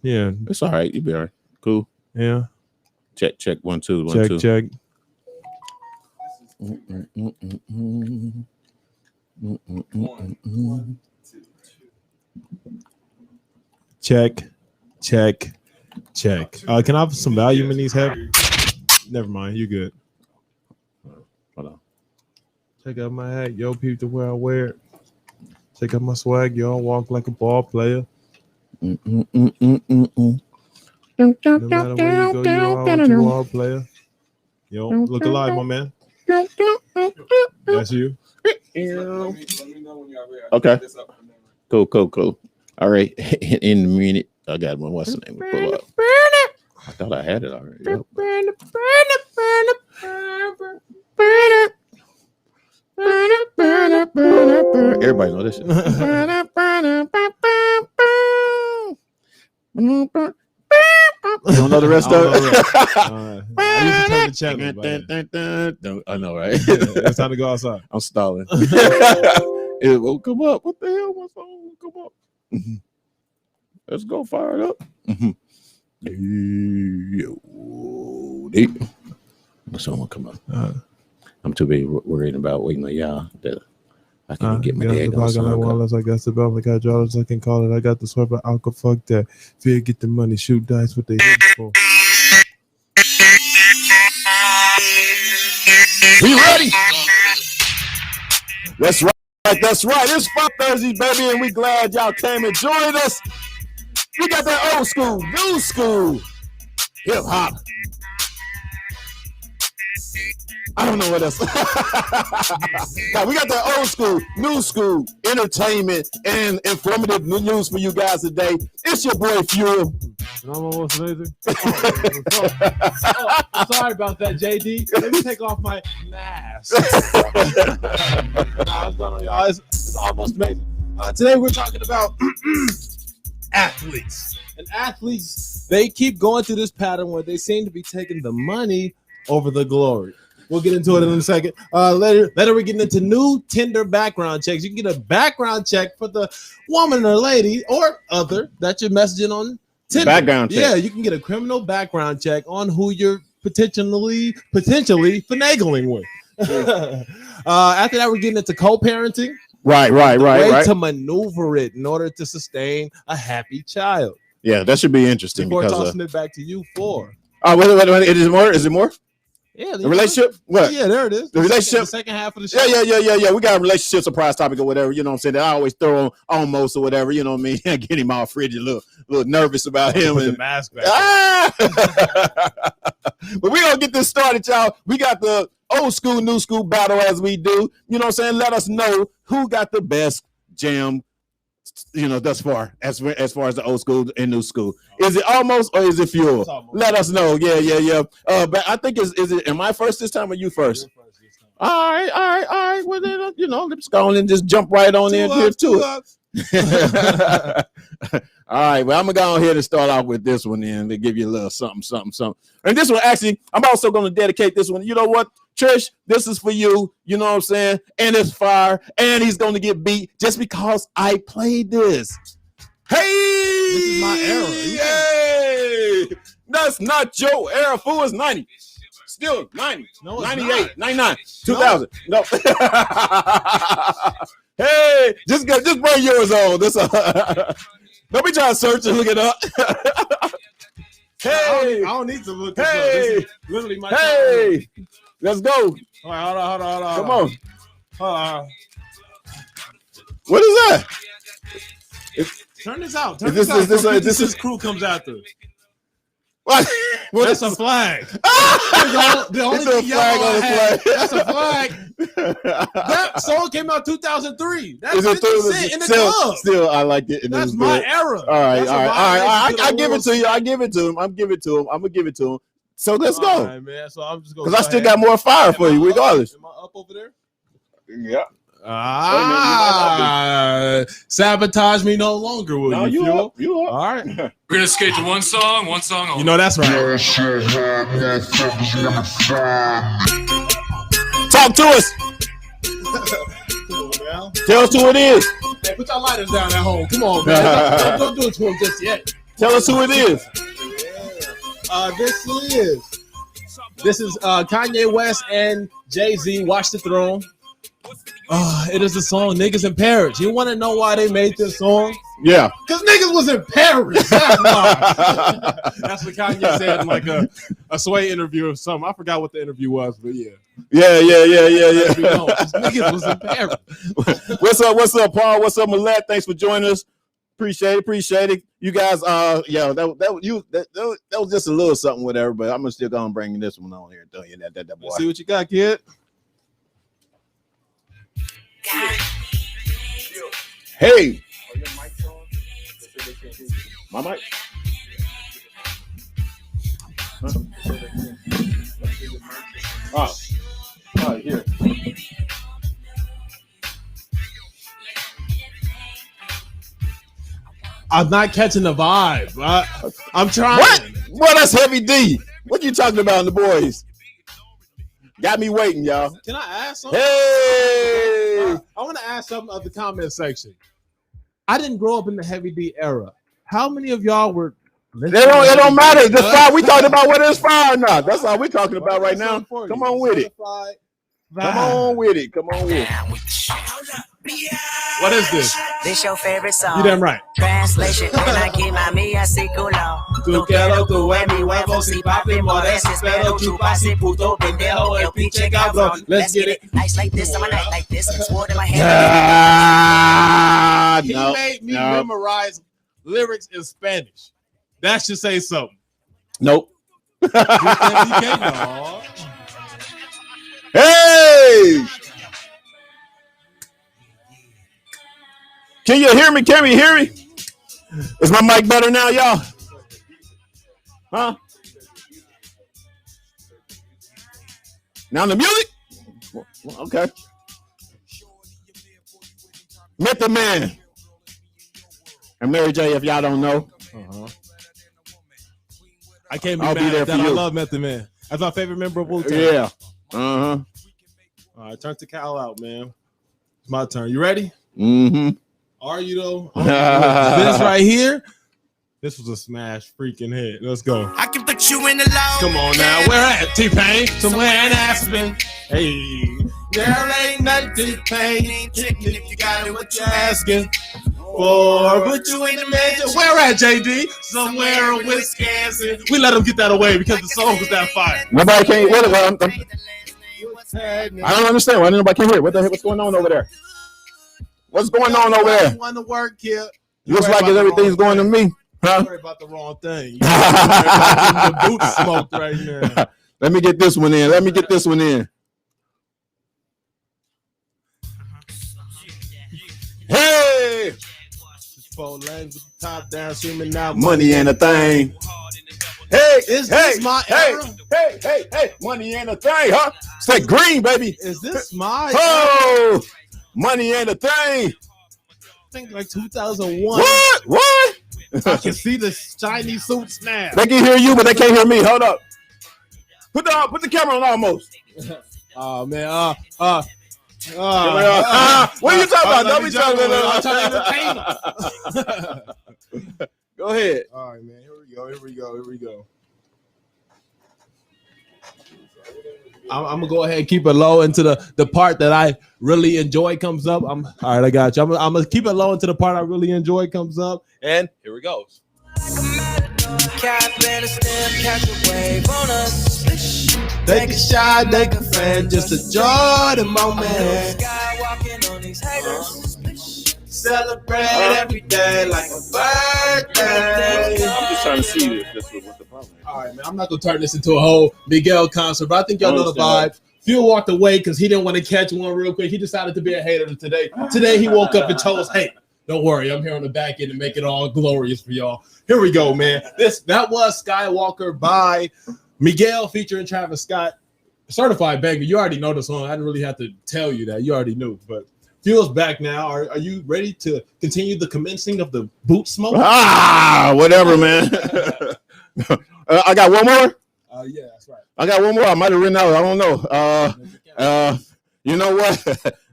Yeah, it's all right. You be all right. Cool. Yeah. Check 1 2 1 check 2. check. Check check. Can I have some volume in these head? Never mind. You good? Hold on. Check out my hat, yo. Peep the way I wear it. Check out my swag, yo. Walk like a ball player. No matter where you go, you are a ball player. Yo, look alive, my man. That's you. Okay. Cool. All right. In a minute, I got one. What's the name? Pull up. I thought I had it already. Yep. Everybody know this shit. You don't know the rest of it? I used to turn the channel. I know, right? It's time to go outside. I'm stalling. It won't come up. What the hell? My phone won't come up. Let's go fire it up. Someone come up. I'm too busy worrying about waiting on y'all that I can get my dad on song. I got the belt like hydraulics, I can call it. I got the swiper, alcohol, fuck that. Fear, get the money, shoot dice, what they hit for. We ready? That's right. That's right. It's Fun Thursday, baby, and we glad y'all came and joined us. We got that old school, new school, hip hop. I don't know what else. Now, we got that old school, new school, entertainment, and informative news for you guys today. It's your boy Fuel. And I'm almost lazy. Sorry about that, JD. Let me take off my mask. It's almost amazing. Today we're talking about athletes. And athletes, they keep going through this pattern where they seem to be taking the money over the glory. We'll get into it in a second. Later we're getting into new Tinder background checks. You can get a background check for the woman or lady or other that you're messaging on Tinder. Background check. Yeah, you can get a criminal background check on who you're potentially finagling with. After that, we're getting into co-parenting. Right. To maneuver it in order to sustain a happy child. Yeah, that should be interesting. Before tossing it back to you for. Oh, wait. Is it more? Yeah, the relationship. What? Yeah, there it is. The relationship. The second half of the show. Yeah. We got a relationship surprise topic or whatever. You know what I'm saying? That I always throw on almost or whatever. You know what I mean? Get him all frigid, a little nervous about him. And the mask back. But we're gonna get this started, y'all. We got the old school, new school battle as we do. You know what I'm saying? Let us know who got the best jam. Thus far, as far as the old school and new school, is it almost or is it Fuel? Let us know. Yeah. But I think is it? Am I first this time or you first? All right. Well, then, let's go on and just jump right on in here to it. All right. Well, I'm gonna go ahead and start off with this one then to give you a little something. And this one, actually, I'm also gonna dedicate this one. You know what, Trish? This is for you. You know what I'm saying? And it's fire. And he's gonna get beat just because I played this. Hey, this is my era. Hey, that's not your era. Fool is 90. Still 90. No, 98, 99, 2000. No. Hey, just bring yours on. This don't be trying to search and look it up. Hey, I don't need to look this up. This is literally my time. Let's go. All right, hold on. Come on. What is that? Turn this out. This crew comes after. What? That's a flag. The only thing flag on the flag. That's a flag. That song came out 2003. That's 50 in the club. Still, I like it. That's my era. All right. I give it to you. I give it to him. I'm gonna give it to him. So let's go. All right, man. So I'm just going because I still got more fire for you, regardless. Am I up over there? Yeah. Sabotage me no longer, will no, you? You up. All right. We're gonna skate to one song only. You know that's right. Talk to us. Tell us who it is. Hey, put your lighters down at home. Come on, man. Don't do it to him just yet. Tell us who it is. This is Kanye West and Jay-Z. Watch the Throne. It is the song "Niggas in Paris." You want to know why they made this song? Yeah, because niggas was in Paris. That's why. That's what Kanye said in like a Sway interview or something. I forgot what the interview was, but yeah. Niggas was in Paris. What's up, Paul? What's up, Millette? Thanks for joining us. Appreciate it. You guys, that was just a little something, whatever. But I'm still gonna bring this one on here and tell you that boy. Let's see what you got, kid. Hey, my mic. Huh? Oh, here. I'm not catching the vibe. I'm trying. What? Boy, that's Heavy D. What you talking about in the boys? Got me waiting, y'all. Can I ask something? Hey! I want to ask something of the comment section. I didn't grow up in the Heavy D era. How many of y'all were? It don't matter. That's why we talking about whether it's fire or not. That's all we talking about right now. Come on with it. Come on with it. What is this? This your favorite song. You damn right. Translation, when I get my mía circulo. Tu quiero, tu es mi huevo, si papi moreces, pero chupa si puto pendejo, el pinche cabrón. Let's get it. Nights like this, on my night like this, it's more than my head. He made me memorize lyrics in Spanish. That should say something. Nope. You can't, no. Hey! Can you hear me? Is my mic better now, y'all? Huh? Now the music? Okay. Method Man. And Mary J, if y'all don't know. I can't be I'll mad be there at that. for you. I love Method Man. That's my favorite member of Wu-Tang. Yeah. All right, turn the Cal out, man. It's my turn. You ready? Mm-hmm. Are you though? This right here. This was a smash freaking hit. Let's go. I can put you in the low. Come on now. Where at? T-Pain. Somewhere in Aspen. Hey. There ain't nothing T-Pain. If you got it, what you asking for? Put you in the mansion. Where at, JD? Somewhere in Wisconsin. We let them get that away because the song was that fire. Nobody can't. I don't understand. Why nobody can hear? What's going on over there? What's going on over there? You want to work here? Looks like everything's going to me. Huh? Worry about the wrong thing. The boots smoked right now. Let me get this one in. Hey! Four legs with the top down, screaming out Money ain't a thing. Hey, is this my era? Hey, money ain't a thing, huh? It's that green, baby. Is this my era? Money ain't a thing. I think like 2001. What? I can see the shiny suits now. They can hear you, but they can't hear me. Hold up. Put the camera on almost. Oh man. What are you talking about? Don't be talking about. I'm trying to entertain them. Go ahead. All right, man. Here we go. I'm gonna go ahead and keep it low until the part that I really enjoy comes up. All right, I got you. I'm gonna keep it low until the part I really enjoy comes up. And here it goes. Take a shot, take a fan, just enjoy the moment. Celebrate every day like a birthday. I'm just trying to see if this was what the problem is. All right, man. I'm not gonna turn this into a whole Miguel concert, but I think y'all know the vibe. Phil walked away because he didn't want to catch one real quick. He decided to be a hater today. Today he woke up and told us, "Hey, don't worry, I'm here on the back end to make it all glorious for y'all." Here we go, man. That was Skywalker by Miguel featuring Travis Scott. Certified banger. You already know the song. I didn't really have to tell you that. You already knew, but. Phil's back now. Are you ready to continue the commencing of the boot smoke? Whatever, man. I got one more. Yeah, that's right. I got one more. I might have written out. I don't know. You know what?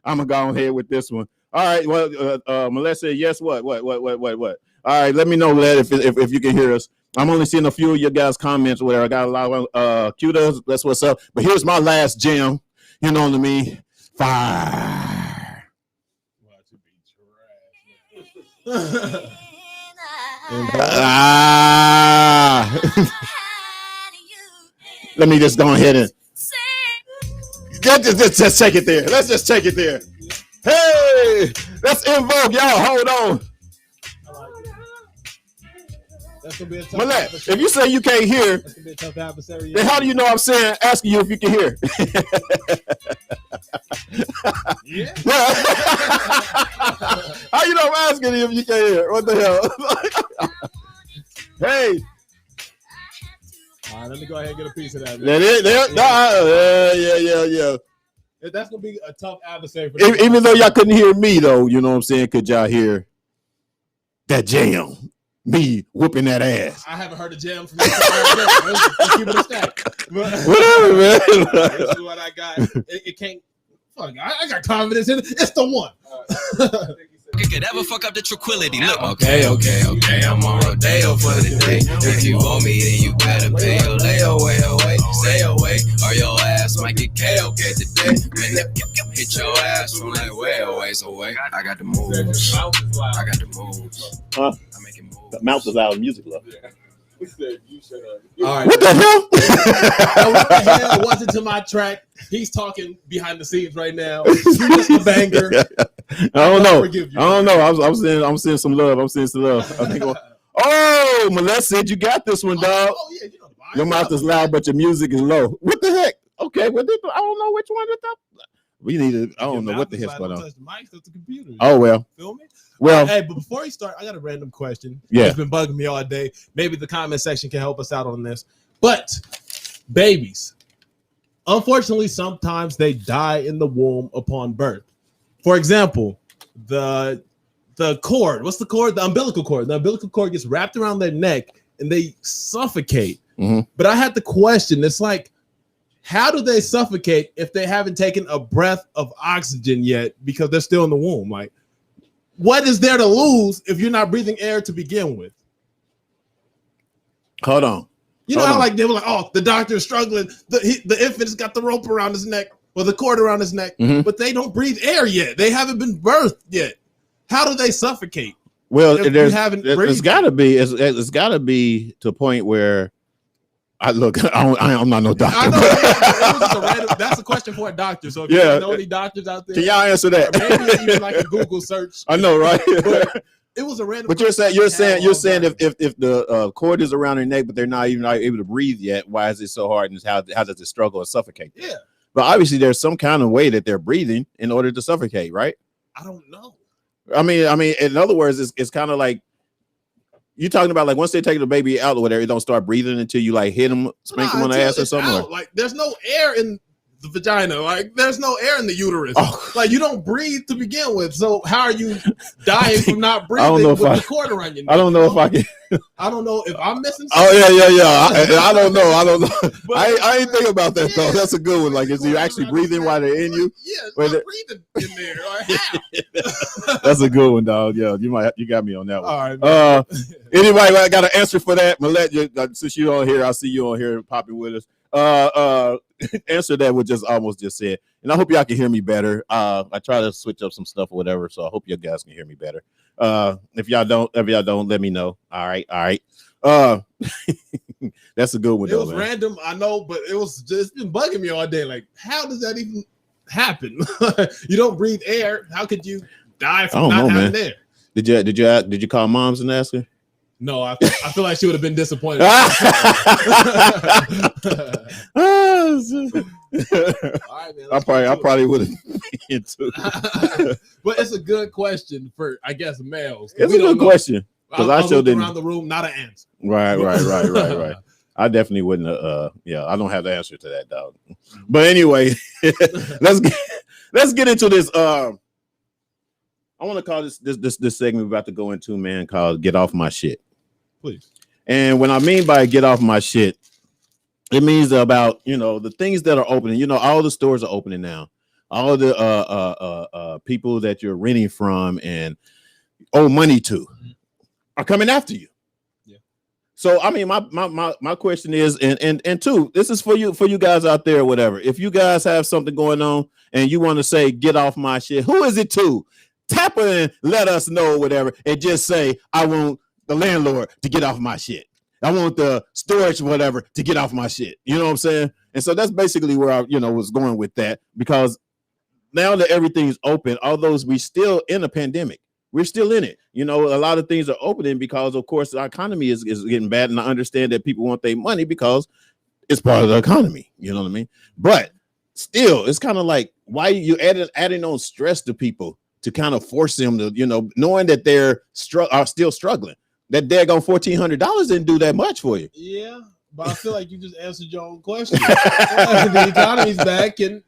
I'm gonna go ahead with this one. All right. Well, Melissa said yes. What? All right, let me know, lad, if you can hear us. I'm only seeing a few of your guys' comments where I got a lot of cutas. That's what's up. But here's my last jam. You know what I mean? Fire. Let me just go ahead and just take it there. Let's just take it there. Hey, let's invoke y'all. Hold on. That's gonna be a tough Malette, if you say you can't hear, that's gonna be a tough adversary. then how do you know I'm saying asking you if you can hear? Yeah. How you know I'm asking you if you can hear? What the hell? Hey. All right, let me go ahead and get a piece of that. Yeah. That's gonna be a tough adversary. For Even though y'all couldn't hear me, though, you know what I'm saying? Could y'all hear that jam? Me whooping that ass. I haven't heard a jam from you. Let's keep it a stack. Whatever, man. This is what I got. It can't. Fuck, I got confidence in it. It's the one. Could ever fuck up the tranquility. Look, okay, I'm on Rodeo for the day. If you owe me, then you better pay your layaway away. Stay away, or your ass might get KOK today. Man, hit your ass from like way away. I got the moves. I got the moves. Huh? I'm making moves. The mouth is loud music, love. All right. What the hell? What the hell wasn't to my track? He's talking behind the scenes right now. You just a banger. I don't know. Forgive you. I don't know. I'm seeing some love. I think. Oh, Melissa said you got this one, dog. Oh yeah, you know the vibe. Your mouth is loud, but your music is low. What the heck? Okay, I don't know which one. We need to. I don't know what the heck's going on. Touch the mic, touch the computer. Oh well. Feel me? Well, hey, but before you start, I got a random question. Yeah. It's been bugging me all day. Maybe the comment section can help us out on this. But babies, unfortunately, sometimes they die in the womb upon birth. For example, the cord. What's the cord? The umbilical cord. The umbilical cord gets wrapped around their neck and they suffocate. Mm-hmm. But I had the question. It's like, how do they suffocate if they haven't taken a breath of oxygen yet because they're still in the womb? Like, what is there to lose if you're not breathing air to begin with? Hold on. You know how like they were like, oh, the doctor is struggling. The infant's got the rope around his neck or the cord around his neck, but they don't breathe air yet. They haven't been birthed yet. How do they suffocate? Well, it's got to be. It's got to be to a point where I'm not no doctor. I know, it was just a random, that's a question for a doctor. So if you know any doctors out there, can y'all answer that? Maybe even like a Google search. I know, right? But it was a random. But you're saying if the cord is around their neck, but they're not even able to breathe yet, why is it so hard? And how does it struggle or suffocate? Yeah. But obviously, there's some kind of way that they're breathing in order to suffocate, right? I don't know. I mean, in other words, it's kind of like you're talking about like once they take the baby out or whatever, it don't start breathing until you like hit them, spank them on the ass or something. Like there's no air in the vagina. Like there's no air in the uterus. Oh. Like you don't breathe to begin with. So how are you dying from not breathing with the cord around your neck? I don't know if I can. I don't know if I'm missing something. Oh yeah. I don't know. But, I ain't think about that though. That's a good one. Like, is you actually breathing while they're in you? Yeah, it's not breathing in there. Like, how? That's a good one, dog. Yeah, you got me on that one. All right. Anyway, I got an answer for that. Malette, since you on here, I see you on here popping with us. Answer that with just almost just said, and I hope y'all can hear me better. I try to switch up some stuff or whatever, so I hope you guys can hear me better. If y'all don't, let me know. All right. That's a good one. It was random, I know, but it's been bugging me all day. Like, how does that even happen? You don't breathe air. How could you die from not having air? Did you call moms and ask her? No, I feel like she would have been disappointed. All right, man, I probably would have been too. But it's a good question for, I guess, males. It's a good question because I still didn't around the room, not an answer. Right. I definitely wouldn't. I don't have the answer to that, dog. But anyway, let's get into this. I want to call this segment we're about to go into, man, called "Get Off My Shit." Please. And when I mean by "get off my shit," it means about the things that are opening. All the stores are opening now. All the people that you're renting from and owe money to. are coming after you. Yeah. So I mean, my question is, and two, this is for you guys out there, or whatever. If you guys have something going on and you want to say, get off my shit, who is it to? Tap in, let us know, whatever, and just say, I want the landlord to get off my shit. I want the storage, whatever, to get off my shit. You know what I'm saying? And so that's basically where I, was going with that, because now that everything's open, although we still in a pandemic, we're still in it. A lot of things are opening because, of course, our economy is getting bad. And I understand that people want their money because it's part of the economy. You know what I mean? But still, it's kind of like, why you adding on stress to people to kind of force them to, knowing that they're still struggling. That daggone $1,400 didn't do that much for you. Yeah, but I feel like you just answered your own question. The economy's back, and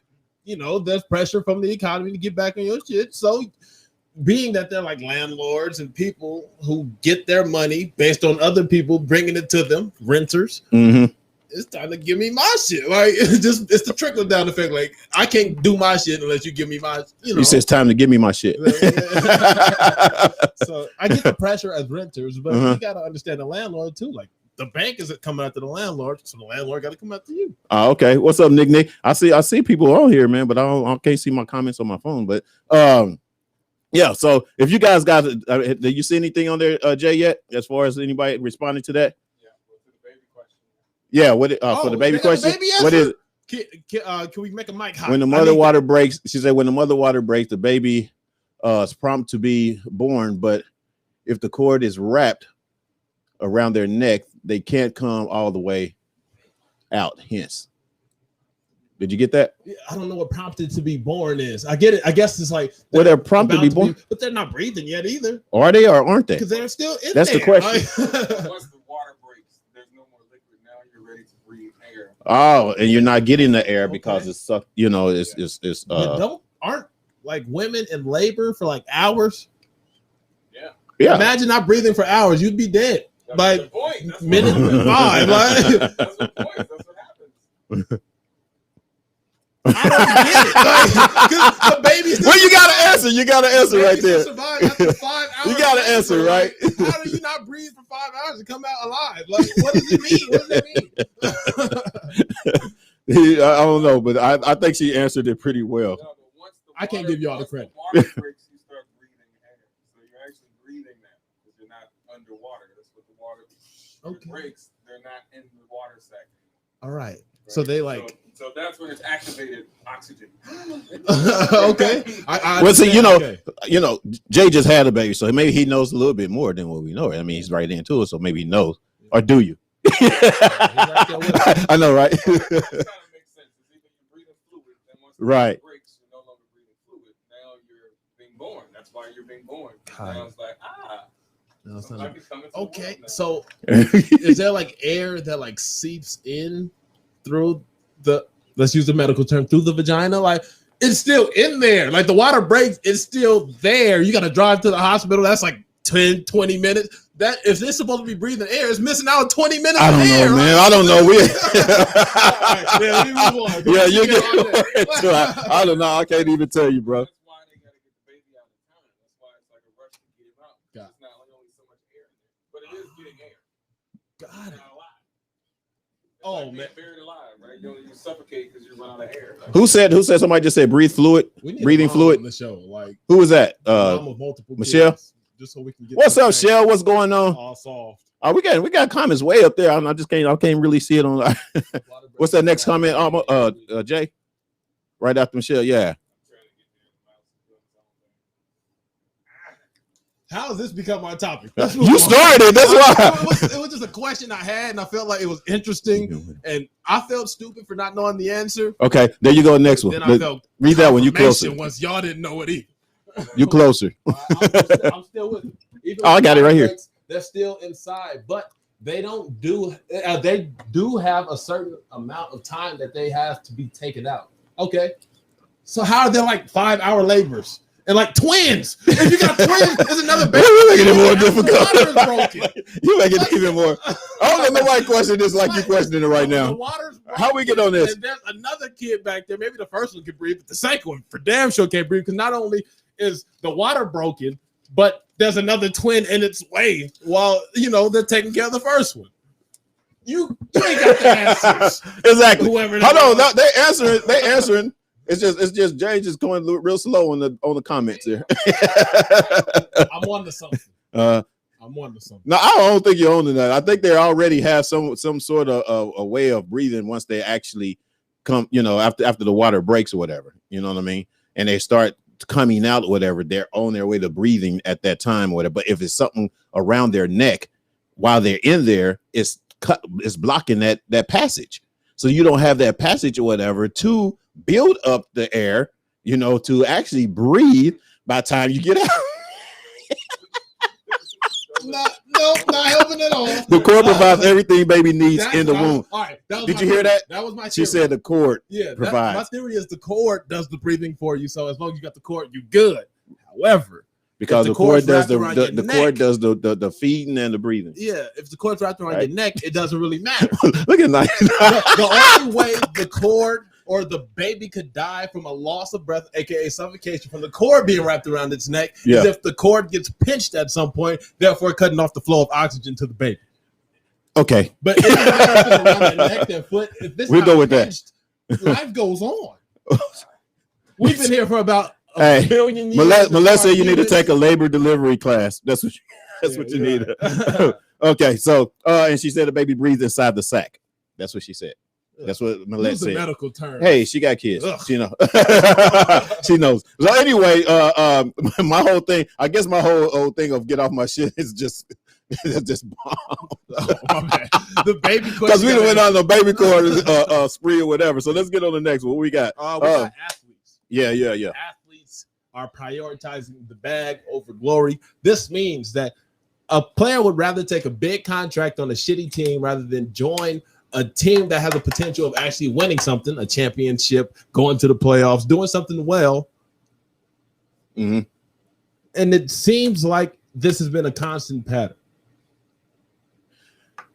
there's pressure from the economy to get back on your shit. So, being that they're like landlords and people who get their money based on other people bringing it to them, renters, it's time to give me my shit. Like it's the trickle down effect. Like I can't do my shit unless you give me my. You say it's time to give me my shit. So I get the pressure as renters, but you got to understand the landlord too. Like the bank isn't coming after the landlord, so the landlord got to come after you. Okay. What's up, Nick? I see people on here, man, but I can't see my comments on my phone. But yeah. So if you guys got, did you see anything on there, Jay, yet? As far as anybody responding to that? Yeah. What for the baby question? What is it? Can we make a mic hot? When the mother water breaks, she said, when the mother water breaks, the baby is prompt to be born, but if the cord is wrapped around their neck, they can't come all the way out. Hence, did you get that? I don't know what prompted to be born is. I get it. I guess it's like they're prompted to be born, but they're not breathing yet either. Are they or aren't they? Because they're still in That's there. The question. Once the water breaks, there's no more liquid. Now you're ready to breathe air. Oh, and you're not getting the air because it's sucked. But aren't like women in labor for like hours? Yeah. Imagine not breathing for hours. You'd be dead. That's Like the point. That's minute what five. Like, That's the point. That's what happens. I don't get it. Like, 'cause the baby's Well, you gotta answer. You gotta answer right there. Survive after 5 hours. You gotta answer, right? How do you not breathe for 5 hours and come out alive? Like, what does it mean? What does it mean? I don't know, but I think she answered it pretty well. No, but once the I can't give you all the credit. Once the water breaks, you start breathing air. So you're actually breathing that because you're not underwater. That's what the water breaks. They're not in the water sac. All right. So they like. So that's when it's activated oxygen. Okay. Well, see, Jay just had a baby, so maybe he knows a little bit more than what we know. I mean, he's right into it, so maybe he knows. Or do you? I know, right? It kind of makes sense. It's either you're breathing fluid, and once the water breaks, you're no longer breathing fluid. Now you're being born. That's why you're being born. Now it's like, No, it's so not I can come into okay. the world now. So is there like air that like seeps in through the, let's use the medical term, through the vagina? Like it's still in there. Like the water breaks, it's still there. You got to drive to the hospital. That's like 10, 20 minutes. That if they're supposed to be breathing air, it's missing out 20 minutes. I don't of air, know, man. right? I don't know. Yeah, You get I don't know. I can't even tell you, bro. That's why they got to get the baby out of time. That's why it's like a rush to get him out. Got It's not only so much air in there, but it is getting air. Got it. It's not alive. It's Oh, like being man. buried alive, right? You suffocate because you run out of air. Like, Who said? Somebody just said breathe fluid, We need a breathing mom fluid. on the show, like Who was that? mom of multiple Michelle? kids, just so we can get What's this up, thing Shell? What's going on? all solved. Oh, we got comments way up there. I can't really see it on. What's that next comment? Jay, right after Michelle. Yeah. How has this become our topic? You started. That's why. It was just a question I had, and I felt like it was interesting, and I felt stupid for not knowing the answer. Okay, there you go. Next one. Then I felt Read that one. You closer. Once y'all didn't know it either. You closer. I'm still with you. Even I got it right here. They're still inside, but they don't do. They do have a certain amount of time that they have to be taken out. Okay, so how are they like 5-hour laborers? And like twins. If you got twins, there's another baby. You're making it more difficult. The water's broken. You make it even more. I don't know nobody question this like you questioning it right The now. water's broken. How we get on this? And there's another kid back there. Maybe the first one can breathe, but the second one for damn sure can't breathe because not only is the water broken, but there's another twin in its way while they're taking care of the first one. You ain't got the answers. Exactly. Whoever Hold on, no, they answering. It's just Jay just going real slow on the comments here. I'm on to something. I'm on to something. No, I don't think you're on to that. I think they already have some sort of a way of breathing once they actually come, after the water breaks or whatever. You know what I mean? And they start coming out or whatever, they're on their way to breathing at that time or whatever. But if it's something around their neck while they're in there, it's blocking that passage. So you don't have that passage or whatever to build up the air, to actually breathe by the time you get out. Not helping at all. The cord provides everything baby needs in the womb. All right, did you hear that? That was my theory. She said the cord provides. My theory is the cord does the breathing for you. So as long as you got the cord, you're good. However, because the cord does the cord does the feeding and the breathing. Yeah, if the cord's wrapped around your neck, it doesn't really matter. Look at that. The only way the cord or the baby could die from a loss of breath, aka suffocation, from the cord being wrapped around its neck, is if the cord gets pinched at some point, therefore cutting off the flow of oxygen to the baby. Okay, but if it's around their neck, their foot, if this we'll go with pinched, that. Life goes on. We've been here for about a billion years. Melissa, you need to take a labor delivery class. That's what you need. Okay, so and she said the baby breathes inside the sac. That's what she said. That's what Millette said. Medical term. Hey, she got kids. She knows. She knows. So anyway, my whole thing, I guess my whole thing of get off my shit is just bomb. The baby question. Because we went on the baby cord spree or whatever. So let's get on the next one. What we got? We got athletes. Yeah. Athletes are prioritizing the bag over glory. This means that a player would rather take a big contract on a shitty team rather than join a team that has the potential of actually winning something, a championship, going to the playoffs, doing something well. Mm-hmm. And it seems like this has been a constant pattern.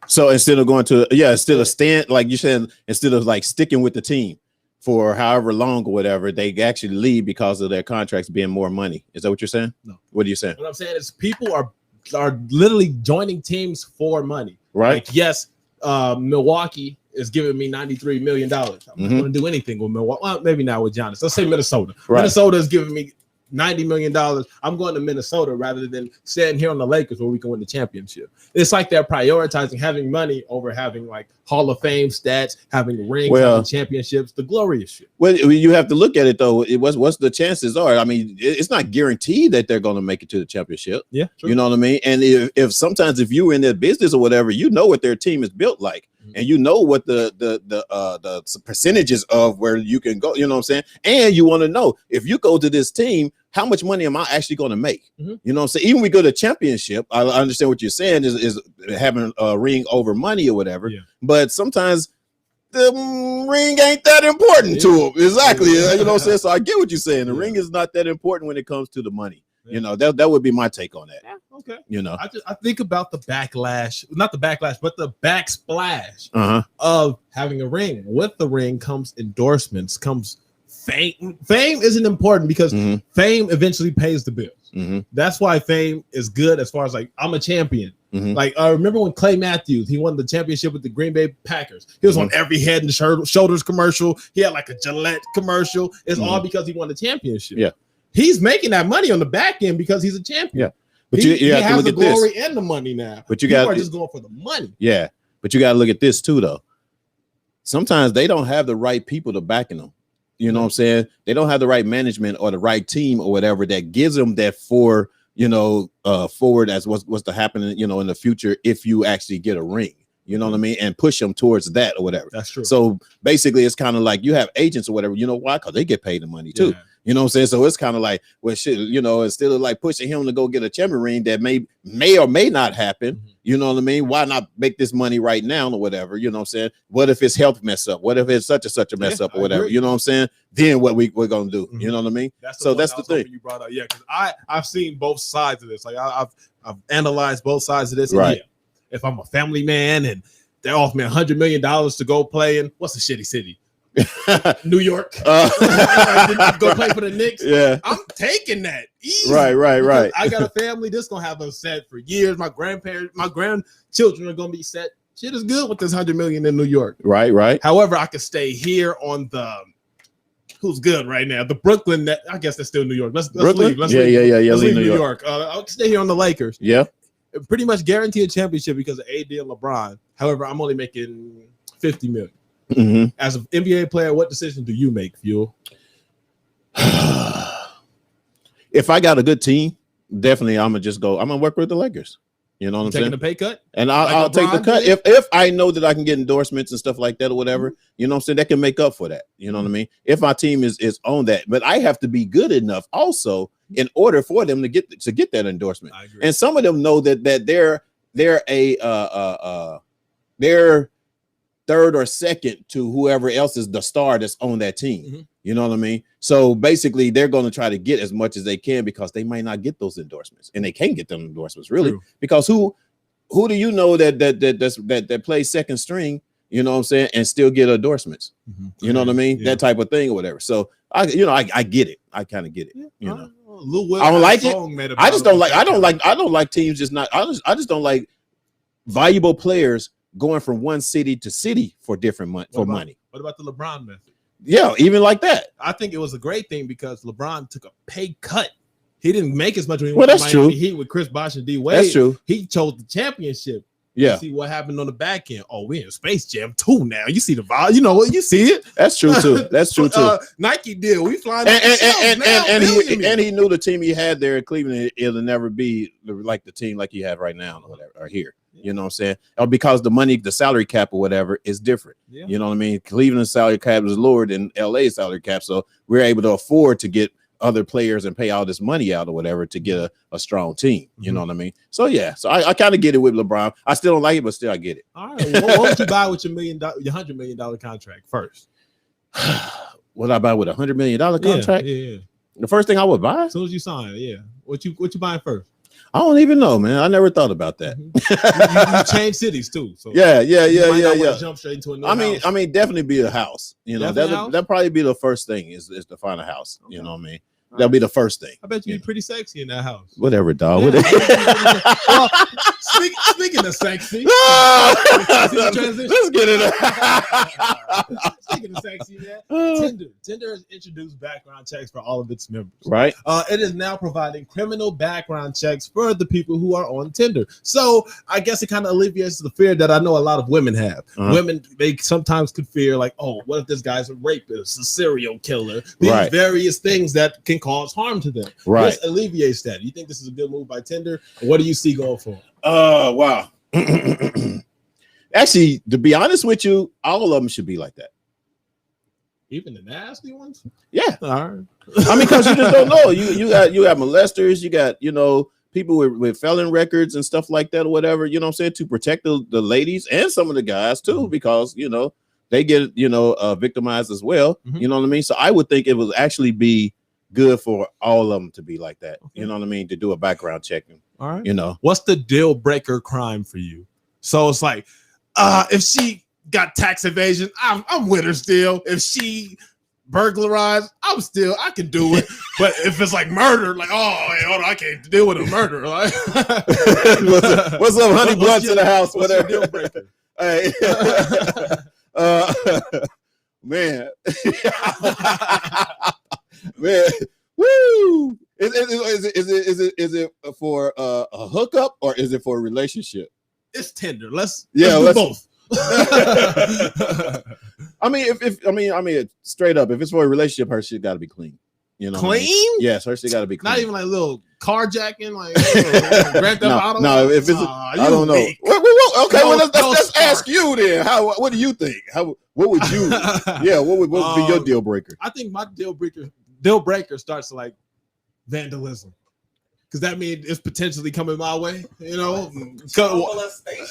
So instead of going to, instead of stand, like you said, instead of like sticking with the team for however long or whatever, they actually leave because of their contracts being more money. Is that what you're saying? No. What are you saying? What I'm saying is people are literally joining teams for money. Right. Like, yes, Milwaukee is giving me $93 million. I'm not going to do anything with Milwaukee. Well, maybe not with Giannis. Let's say Minnesota. Right. Minnesota is giving me $90 million. I'm going to Minnesota rather than staying here on the Lakers where we can win the championship. It's like they're prioritizing having money over having like Hall of Fame stats, having rings, having championships, the glorious shit. Well, you have to look at it though. What's the chances are? I mean, it's not guaranteed that they're going to make it to the championship. Yeah, true. You know what I mean? And if sometimes if you're in their business or whatever, you know what their team is built like. And you know what the percentages of where you can go, you know what I'm saying? And you want to know if you go to this team, how much money am I actually going to make? You know what I'm saying? Even when we go to championship, I understand what you're saying is having a ring over money or whatever. Yeah. But sometimes the ring ain't that important to them. Exactly. You know what I'm saying? So I get what you're saying. The ring is not that important when it comes to the money. Yeah. You know, that would be my take on that. Yeah, okay. You know, I think about the backlash, not the backlash, but the backsplash of having a ring. With the ring comes endorsements, comes fame. Fame isn't important because fame eventually pays the bills. That's why fame is good as far as like, I'm a champion. Like, I remember when Clay Matthews, he won the championship with the Green Bay Packers. He was on every Head and Shoulders commercial. He had like a Gillette commercial. It's all because he won the championship. Yeah. He's making that money on the back end because he's a champion. Yeah, but he have to look at the glory and the money now. But you are just going for the money. Yeah, but you got to look at this too, though. Sometimes they don't have the right people to backing them. You know what I'm saying? They don't have the right management or the right team or whatever that gives them that forward as what's to happen, in the future if you actually get a ring. You know what I mean? And push them towards that or whatever. That's true. So basically, it's kind of like you have agents or whatever. You know why? Because they get paid the money too. Yeah. You know what I'm saying? So it's kind of like, well, shit, instead of like pushing him to go get a champion ring that may or may not happen, you know what I mean? Why not make this money right now or whatever? You know what I'm saying? What if his health mess up? What if it's such and such a mess up or whatever? You know what I'm saying? Then what we're going to do? You know what I mean? That's the thing. You brought up. Yeah, because I've seen both sides of this. Like I've analyzed both sides of this. Right. And yeah, if I'm a family man and they offer me $100 million to go play in what's a shitty city? New York. Go play for the Knicks. Yeah. I'm taking that. Easy. Right. I got a family that's gonna have us set for years. My grandchildren are gonna be set. Shit is good with this $100 million in New York. Right. However, I could stay here on the who's good right now. The Brooklyn. I guess that's still New York. Let's Brooklyn? leave. Let's leave leave New York. I'll stay here on the Lakers. Yeah. Pretty much guarantee a championship because of AD and LeBron. However, I'm only making $50 million. Mm-hmm. As an NBA player, what decision do you make, Fuel? If I got a good team, definitely I'm gonna work with the Lakers. You know what I'm saying? Taking a pay cut? And I'll take the cut if I know that I can get endorsements and stuff like that or whatever. You know what I'm saying? That can make up for that. You know what I mean? If my team is on that, but I have to be good enough also in order for them to get that endorsement. And some of them know that they're third or second to whoever else is the star that's on that team. Mm-hmm. You know what I mean? So basically, they're going to try to get as much as they can because they might not get those endorsements, and they can't get them endorsements really. True. Because who do you know that plays second string? You know what I'm saying, and still get endorsements. Mm-hmm. You know what I mean? Yeah. That type of thing or whatever. So I get it. I kind of get it. Yeah. You know, I don't like it. I just don't like. I don't like teams just not. I just don't like valuable players going from one city to city for different money. What about the LeBron method? Yeah, even like that. I think it was a great thing because LeBron took a pay cut. He didn't make as much when he went to Miami Heat with Chris Bosh and D Wade. That's true. He chose the championship. Yeah. See what happened on the back end. Oh, we're in Space Jam 2 now. You see the vibe. You know what? You see it. That's true too. That's true too. Nike deal. We flying. And he knew the team he had there in Cleveland. It'll never be like the team like he had right now or whatever or here. You know what I'm saying? Or because the money, the salary cap or whatever is different. Yeah. You know what I mean? Cleveland's salary cap is lower than LA's salary cap. So we're able to afford to get other players and pay all this money out or whatever to get a strong team. You know what I mean? So yeah, so I kind of get it with LeBron. I still don't like it, but still I get it. All right. Well, what would you buy with your $100 million contract first? What I buy with $100 million contract? Yeah. The first thing I would buy? As soon as you sign it, yeah. What you buying first? I don't even know, man. I never thought about that. You change cities too. So yeah. Jump straight into a new house. I mean, definitely be a house. You know, that'll probably be the first thing is to find a house. Okay. You know what I mean? That'll be the first thing. I bet you'd be pretty sexy in that house. Whatever, dog. Yeah. Well, speaking of sexy, let's get it. Speaking of sexy, man, Tinder has introduced background checks for all of its members. Right. It is now providing criminal background checks for the people who are on Tinder. So I guess it kind of alleviates the fear that I know a lot of women have. Women, they sometimes could fear like, oh, what if this guy's a rapist, a serial killer? These various things that can cause harm to them. Right. This alleviates that. You think this is a good move by Tinder? What do you see going for? Wow. Actually, to be honest with you, all of them should be like that. Even the nasty ones? Yeah. All right. I mean, because you just don't know. You got molesters, you got, people with felon records and stuff like that or whatever, you know what I'm saying, to protect the ladies and some of the guys too, because, they get, victimized as well. Mm-hmm. You know what I mean? So I would think it would actually be good for all of them to be like that. Okay. You know what I mean? To do a background checking. All right. What's the deal breaker crime for you? So it's like, if she got tax evasion, I'm with her still. If she burglarized, I can do it. But if it's like murder, like, hold on, I can't deal with a murder. Like, what's up, honey blunts in the house? What's your deal breaker? Hey. Man. Man, woo! Is it for a hookup or is it for a relationship? It's Tinder. Let's do both. I mean, straight up, if it's for a relationship, her shit got to be clean. Clean? I mean? Yes, her shit got to be clean. Not even like little carjacking, like Grand Theft Auto. No, if it's, I don't know. Okay, let's ask you then. What do you think? What would you? Yeah, what would be your deal breaker? I think my deal breaker starts like vandalism, because that means it's potentially coming my way. Child molestation.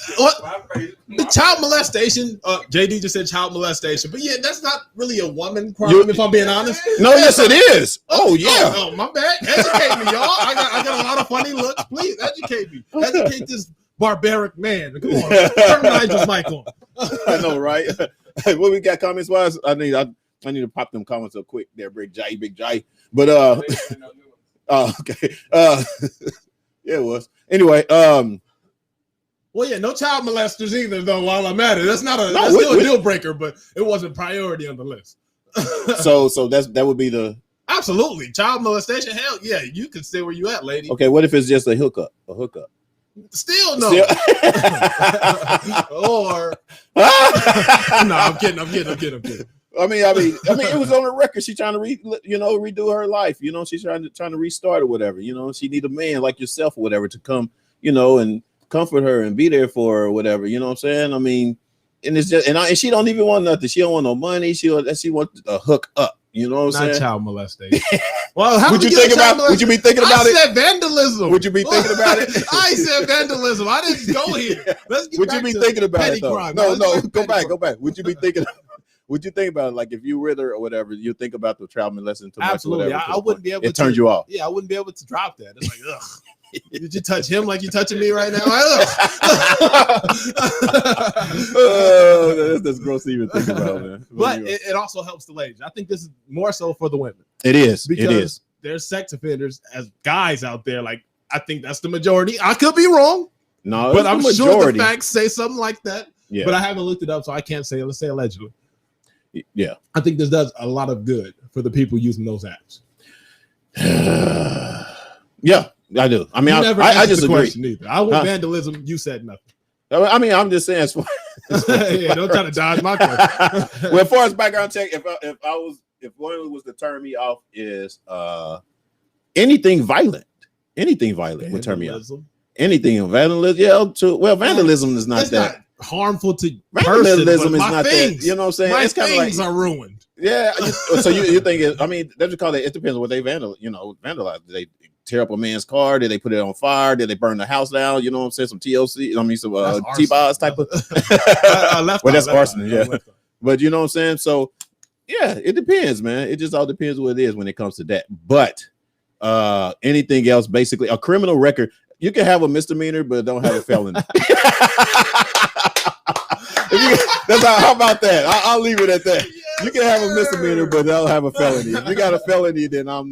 The child molestation. JD just said child molestation, but yeah, that's not really a woman crime. If I'm being honest. No, yes, it is. Oh yeah. Oh, my bad. Educate me, y'all. I got a lot of funny looks. Please educate me. Educate this barbaric man. Come on, turn Nigel's mic on. I know, right? What we got comments wise? I need to pop them comments up quick there, Big J. But okay. Yeah, it was. Anyway, well, yeah, no child molesters either, though, while I'm at it. That's still a deal breaker, but it wasn't priority on the list. so that would be the absolutely child molestation. Hell yeah, you can stay where you at, lady. Okay, what if it's just a hookup? Still no. Or no, I'm kidding. I mean, it was on the record. She's trying to redo her life. You know, she's trying to restart or whatever. You know, she need a man like yourself or whatever to come, you know, and comfort her and be there for her or whatever. You know what I'm saying? I mean, and it's just and she don't even want nothing. She don't want no money. She wants a hook up. You know what I'm saying? Not child molestation. Well, how would you think about? Would you be thinking about it? I said vandalism. Would you be thinking about it? I said vandalism. I didn't go here. Let's get would you be thinking about it though? Crime. No. Go back. Would you be thinking? Would you think about it like if you were there or whatever? You think about the child molesting too much. Absolutely, I wouldn't be able. It turned you off. Yeah, I wouldn't be able to drop that. It's like, ugh. Did you touch him like you touching me right now? That's gross to even think about, man. But it also helps the ladies. I think this is more so for the women. It is. Because there's sex offenders as guys out there. Like, I think that's the majority. I could be wrong. No, but I'm sure the facts say something like that. Yeah. But I haven't looked it up, so I can't say. Let's say allegedly. Yeah. I think this does a lot of good for the people using those apps. Yeah. I do. I mean, I just agree. Either. I want vandalism. You said nothing. I mean, I'm just saying. Yeah, don't try to dodge my question. Well, as far as background check, if one was to turn me off is anything violent would turn me off. Anything vandalism, vandalism is not that harmful to vandalism. Is not things, that. You know what I'm saying? My it's kind of things are ruined. Yeah. So you think? I mean, they just call it. It depends on what they vandalize. Did they tear up a man's car? Did they put it on fire? Did they burn the house down? You know what I'm saying? Some TLC. I mean, some T-Boz type of. Well, that's arson. Yeah. But you know what I'm saying? So yeah, it depends, man. It just all depends what it is when it comes to that. But anything else, basically, a criminal record. You can have a misdemeanor, but don't have a felony. How about that? I'll leave it at that. Yes, you can have a misdemeanor, but don't have a felony. If you got a felony, then I'm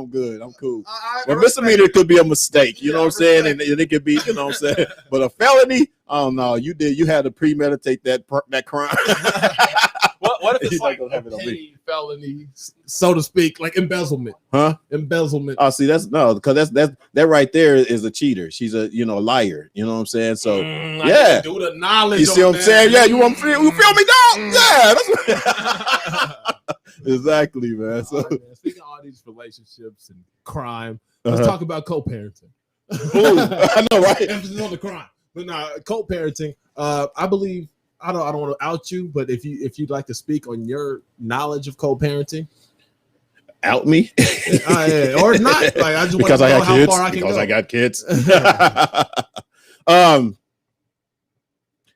good. I'm cool. But misdemeanor could be a mistake. You know what I'm saying? And it could be, you know what I'm saying? But a felony, oh no, you had to premeditate that crime. What if it's like a petty felony, so to speak, like embezzlement? Huh? Embezzlement. Oh, see, because that right there is a cheater. She's a liar. You know what I'm saying? So yeah, do the knowledge. You see what I'm saying? Yeah, you feel me, dog? Yeah, that's exactly, man. So man. Speaking of all these relationships and crime, let's talk about co-parenting. Ooh, I know, right? Emphasis on the crime, but co-parenting. I believe. I don't want to out you, but if you'd like to speak on your knowledge of co-parenting, out me, or not. Like I just want to know how far I can go. Because I got kids.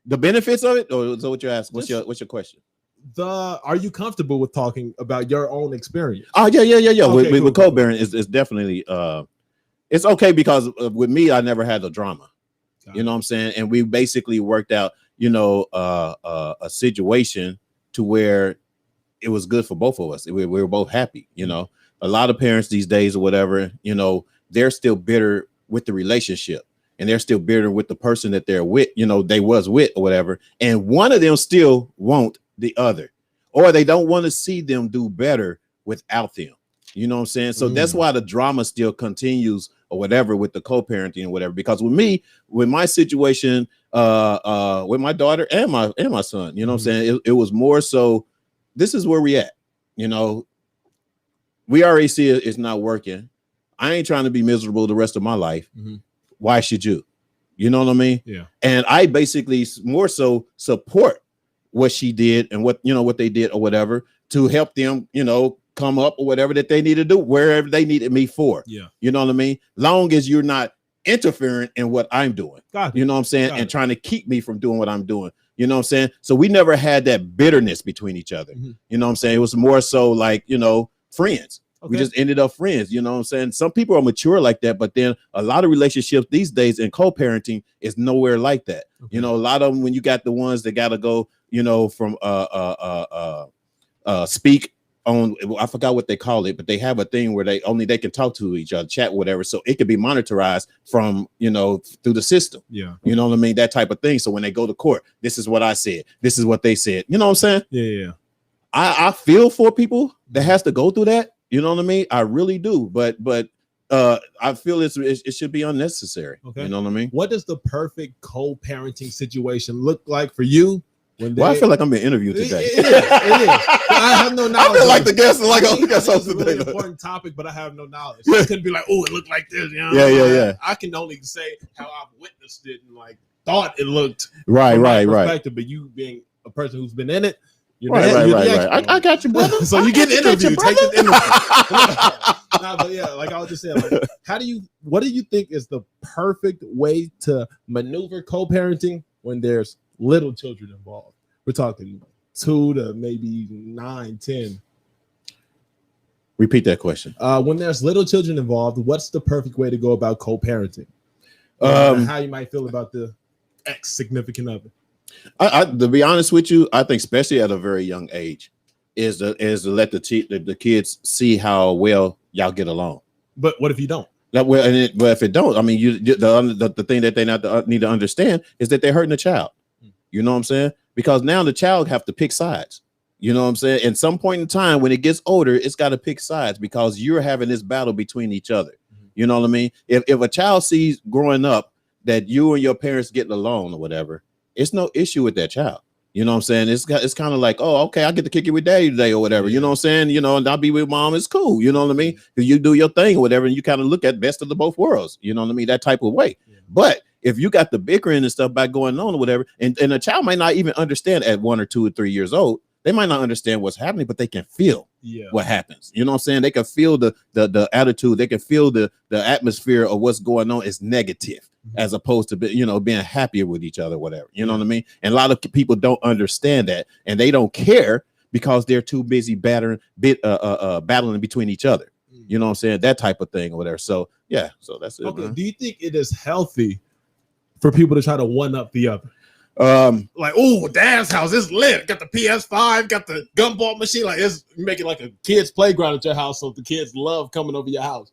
The benefits of it, or so what you ask? What's your question? Are you comfortable with talking about your own experience? Oh yeah. Okay, with co-parenting, it's definitely it's okay because with me, I never had the drama. You know what I'm saying? And we basically worked out, a situation to where it was good for both of us. We were both happy. You know, a lot of parents these days or whatever, they're still bitter with the relationship and they're still bitter with the person that they're with, they was with or whatever. And one of them still want the other, or they don't want to see them do better without them. You know what I'm saying? So that's why the drama still continues or whatever with the co-parenting or whatever. Because with me, with my situation, with my daughter and my son, you know what I'm saying? It was more so, this is where we at. We already see it's not working. I ain't trying to be miserable the rest of my life. Why should you? You know what I mean? Yeah. And I basically more so support what she did and what they did or whatever to help them, come up or whatever that they need to do wherever they needed me for. Yeah. You know what I mean? Long as you're not interfering in what I'm doing. Got you know what I'm saying? And trying to keep me from doing what I'm doing. You know what I'm saying? So we never had that bitterness between each other. You know what I'm saying? It was more so like, friends. Okay. We just ended up friends. You know what I'm saying? Some people are mature like that, but then a lot of relationships these days in co-parenting is nowhere like that. Okay. A lot of them, when you got the ones that got to go from speak on, I forgot what they call it, but they have a thing where they can talk to each other, chat, whatever. So it could be monitorized from, through the system. Yeah. You know what I mean? That type of thing. So when they go to court, this is what I said. This is what they said. You know what I'm saying? Yeah. I feel for people that has to go through that. You know what I mean? I really do. But I feel it should be unnecessary. Okay. You know what I mean? What does the perfect co-parenting situation look like for you? I feel like I'm being interviewed today. It is. I have no knowledge. I feel like the guest is like, it's a really important topic, but I have no knowledge. So I couldn't be like, oh, it looked like this. Yeah. I can only say how I've witnessed it and like thought it looked right. But you being a person who's been in it, right. I got you, brother. So you get interviewed. Take the interview. But yeah, like I was just saying, like, what do you think is the perfect way to maneuver co-parenting when there's little children involved? We're talking 2 to maybe 9, 10. Repeat that question. When there's little children involved, what's the perfect way to go about co-parenting? How you might feel about the ex-significant other? To be honest with you, I think especially at a very young age is to let the kids see how well y'all get along. But what if you don't? But if it don't, I mean, the thing that they need to understand is that they're hurting the child. You know what I'm saying? Because now the child have to pick sides. You know what I'm saying? At some point in time, when it gets older, it's got to pick sides because you're having this battle between each other. You know what I mean? If a child sees growing up that you and your parents getting along or whatever, it's no issue with that child. You know what I'm saying? It's kind of like, oh, okay, I get to kick it with daddy today or whatever. You know what I'm saying? And I'll be with mom. It's cool. You know what I mean? You do your thing or whatever, and you kind of look at best of the both worlds. You know what I mean? That type of way. Yeah. But if you got the bickering and stuff by going on or whatever, and a child might not even understand at 1 or 2 or 3 years old, they might not understand what's happening, but they can feel what happens. You know what I'm saying? They can feel the attitude. They can feel the atmosphere of what's going on is negative, as opposed to being happier with each other, whatever. You know what I mean? And a lot of people don't understand that, and they don't care because they're too busy battling between each other. You know what I'm saying? That type of thing or whatever. So yeah, so that's it. Okay. Man. Do you think it is healthy for people to try to one up the other? Like, oh, dad's house is lit. Got the PS5, got the gumball machine. Like, it's making like a kid's playground at your house, so the kids love coming over your house.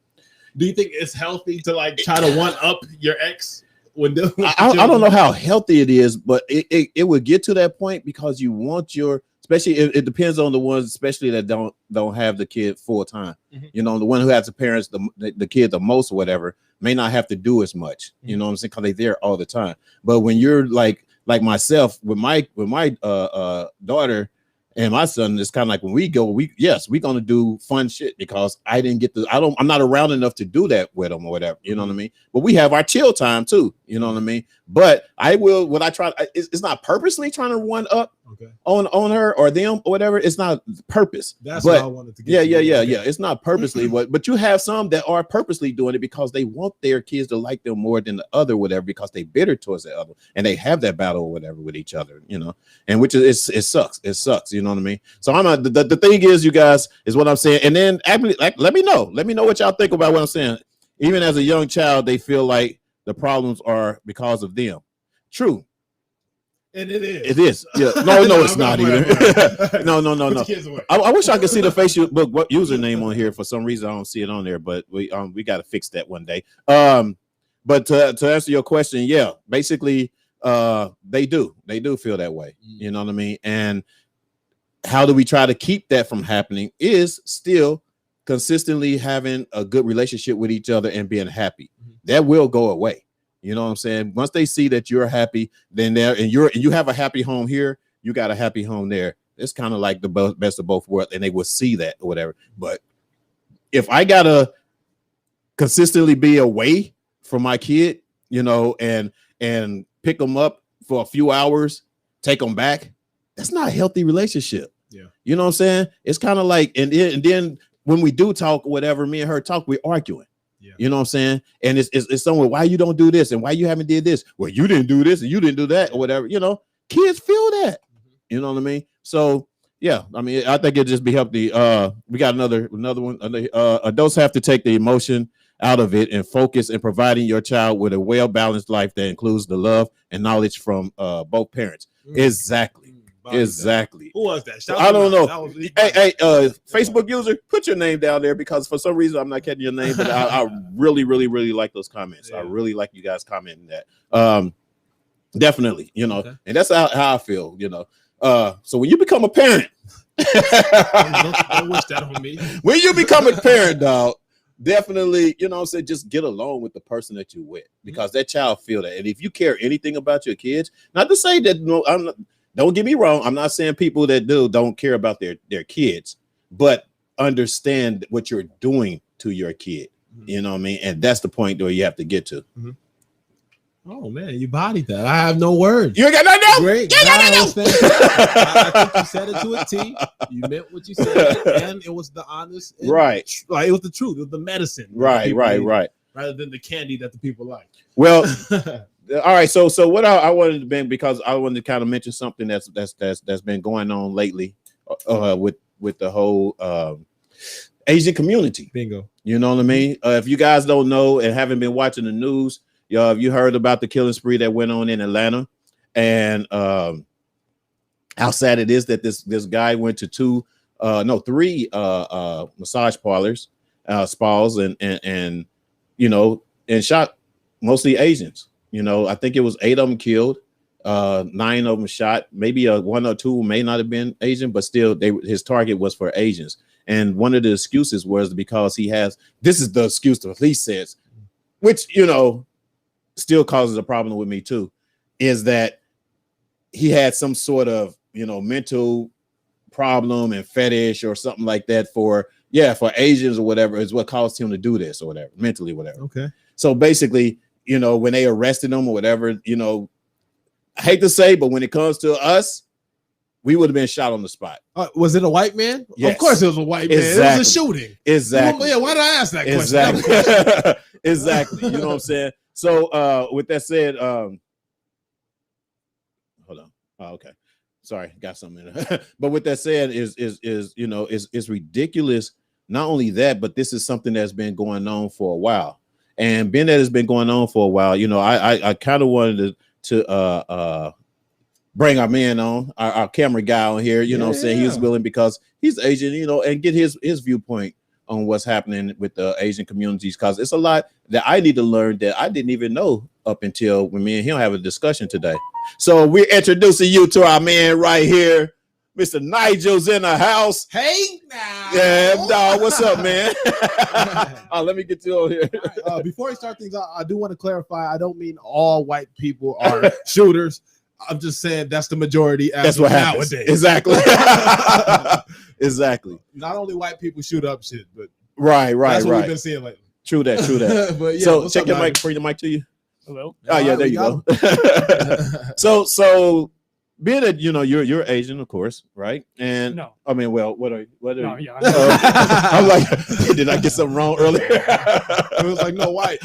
Do you think it's healthy to like try to one up your ex? I don't know how healthy it is, but it would get to that point because you want especially it depends on the ones, especially that don't have the kid full time. The one who has the parents, the kid the most or whatever, may not have to do as much. You know what I'm saying? Because they're there all the time. But when you're like myself with my daughter and my son, it's kind of like when we go, we're gonna do fun shit because I'm not around enough to do that with them or whatever. You know what I mean? But we have our chill time too. You know what I mean? But it's not purposely trying to one up on her or them or whatever. It's not purpose. That's what I wanted to get. Yeah. It's not purposely, but you have some that are purposely doing it because they want their kids to like them more than the other, whatever, because they bitter towards the other and they have that battle or whatever with each other, and which is it sucks. It sucks. You know what I mean? So the thing is, you guys, is what I'm saying. And then let me know what y'all think about what I'm saying. Even as a young child, they feel like the problems are because of them. True. And it is. It is. Yeah. No, it's not either. No. I wish I could see the Facebook username on here. For some reason, I don't see it on there, but we got to fix that one day. But to answer your question, yeah, basically, they do feel that way. You know what I mean? And how do we try to keep that from happening is still consistently having a good relationship with each other and being happy. That will go away. You know what I'm saying? Once they see that you're happy, then you have a happy home here, you got a happy home there. It's kind of like the best of both worlds, and they will see that or whatever. But if I gotta consistently be away from my kid, and pick them up for a few hours, take them back, that's not a healthy relationship. Yeah. You know what I'm saying? It's kind of like, and then when we do talk or whatever, me and her talk, we're arguing. Yeah. You know what I'm saying? And it's somewhere, why you don't do this and why you haven't did this? Well, you didn't do this and you didn't do that or whatever. Kids feel that. You know what I mean? So yeah, I mean, I think it'd just be healthy. We got another one. Adults have to take the emotion out of it and focus in providing your child with a well-balanced life that includes the love and knowledge from both parents. Exactly. Exactly. Who was that? I don't know. That was- Hey, Facebook user, put your name down there because for some reason I'm not catching your name, but I really, really, really like those comments. Yeah. I really like you guys commenting that. Definitely, you know, Okay. and that's how I feel, you know. So when you become a parent, don't wish that on me. when you become a parent, dog, definitely, you know what I'm saying, just get along with the person that you're with because that child feel that. And if you care anything about your kids, not to say that, no, don't get me wrong, I'm not saying people that don't care about their kids, but understand what you're doing to your kid. You know what I mean? And that's the point where you have to get to. Oh man, you bodied that. I have no words. You ain't got nothing else? Great. You ain't got nothing else? I think you said it to a T. You meant what you said, and it was the honest, Right? Like it was the truth. It was the medicine. Right. Rather than the candy that the people like. Well, all right. So what I wanted to bring, because I wanted to kind of mention something that's been going on lately, with the whole Asian community. Bingo. You know what I mean? If you guys don't know and haven't been watching the news, you heard about the killing spree that went on in Atlanta, and how sad it is that this guy went to three massage parlors, spas, and you know, and shot mostly Asians. You know, I think it was 8 of them killed, 9 of them shot. Maybe 1 or 2 may not have been Asian, but still, his target was for Asians. And one of the excuses was because this is the excuse the police says, which, you know, still causes a problem with me too, is that he had some sort of, you know, mental problem and fetish or something like that for Asians or whatever is what caused him to do this or whatever, mentally, whatever. Okay. So basically, you know, when they arrested him or whatever, you know, I hate to say, but when it comes to us, we would have been shot on the spot. Was it a white man? Yes. Of course it was a white man. Exactly. It was a shooting. Exactly. Yeah, why did I ask that question? Exactly. Exactly. You know what I'm saying? So with that said, hold on. Oh, okay. Sorry, got something in there. But with that said, is you know, is ridiculous. Not only that, but this is something that's been going on for a while. And being that it's been going on for a while, you know, I kind of wanted to bring our man on, our camera guy on here, you know what I'm saying? He was willing because he's Asian, you know, and get his viewpoint on what's happening with the Asian communities, because it's a lot that I need to learn that I didn't even know up until when me and him have a discussion today. So we're introducing you to our man right here. Mr. Nigel's in the house. Hey now. Yeah, dog. What's up, man? Let me get you on here. Before I start things out, I do want to clarify. I don't mean all white people are shooters. I'm just saying that's the majority. That's what happens. Nowadays. Exactly. Exactly. Not only white people shoot up shit, but right. That's what we've been seeing lately. True that. But yeah, so check your mic. Bring the mic to you. Hello. Oh yeah, there you go. So being that, you know, you're Asian, of course, right? And No. I mean, well, what are No, you? yeah. I'm like, did I get something wrong earlier? It was like no white.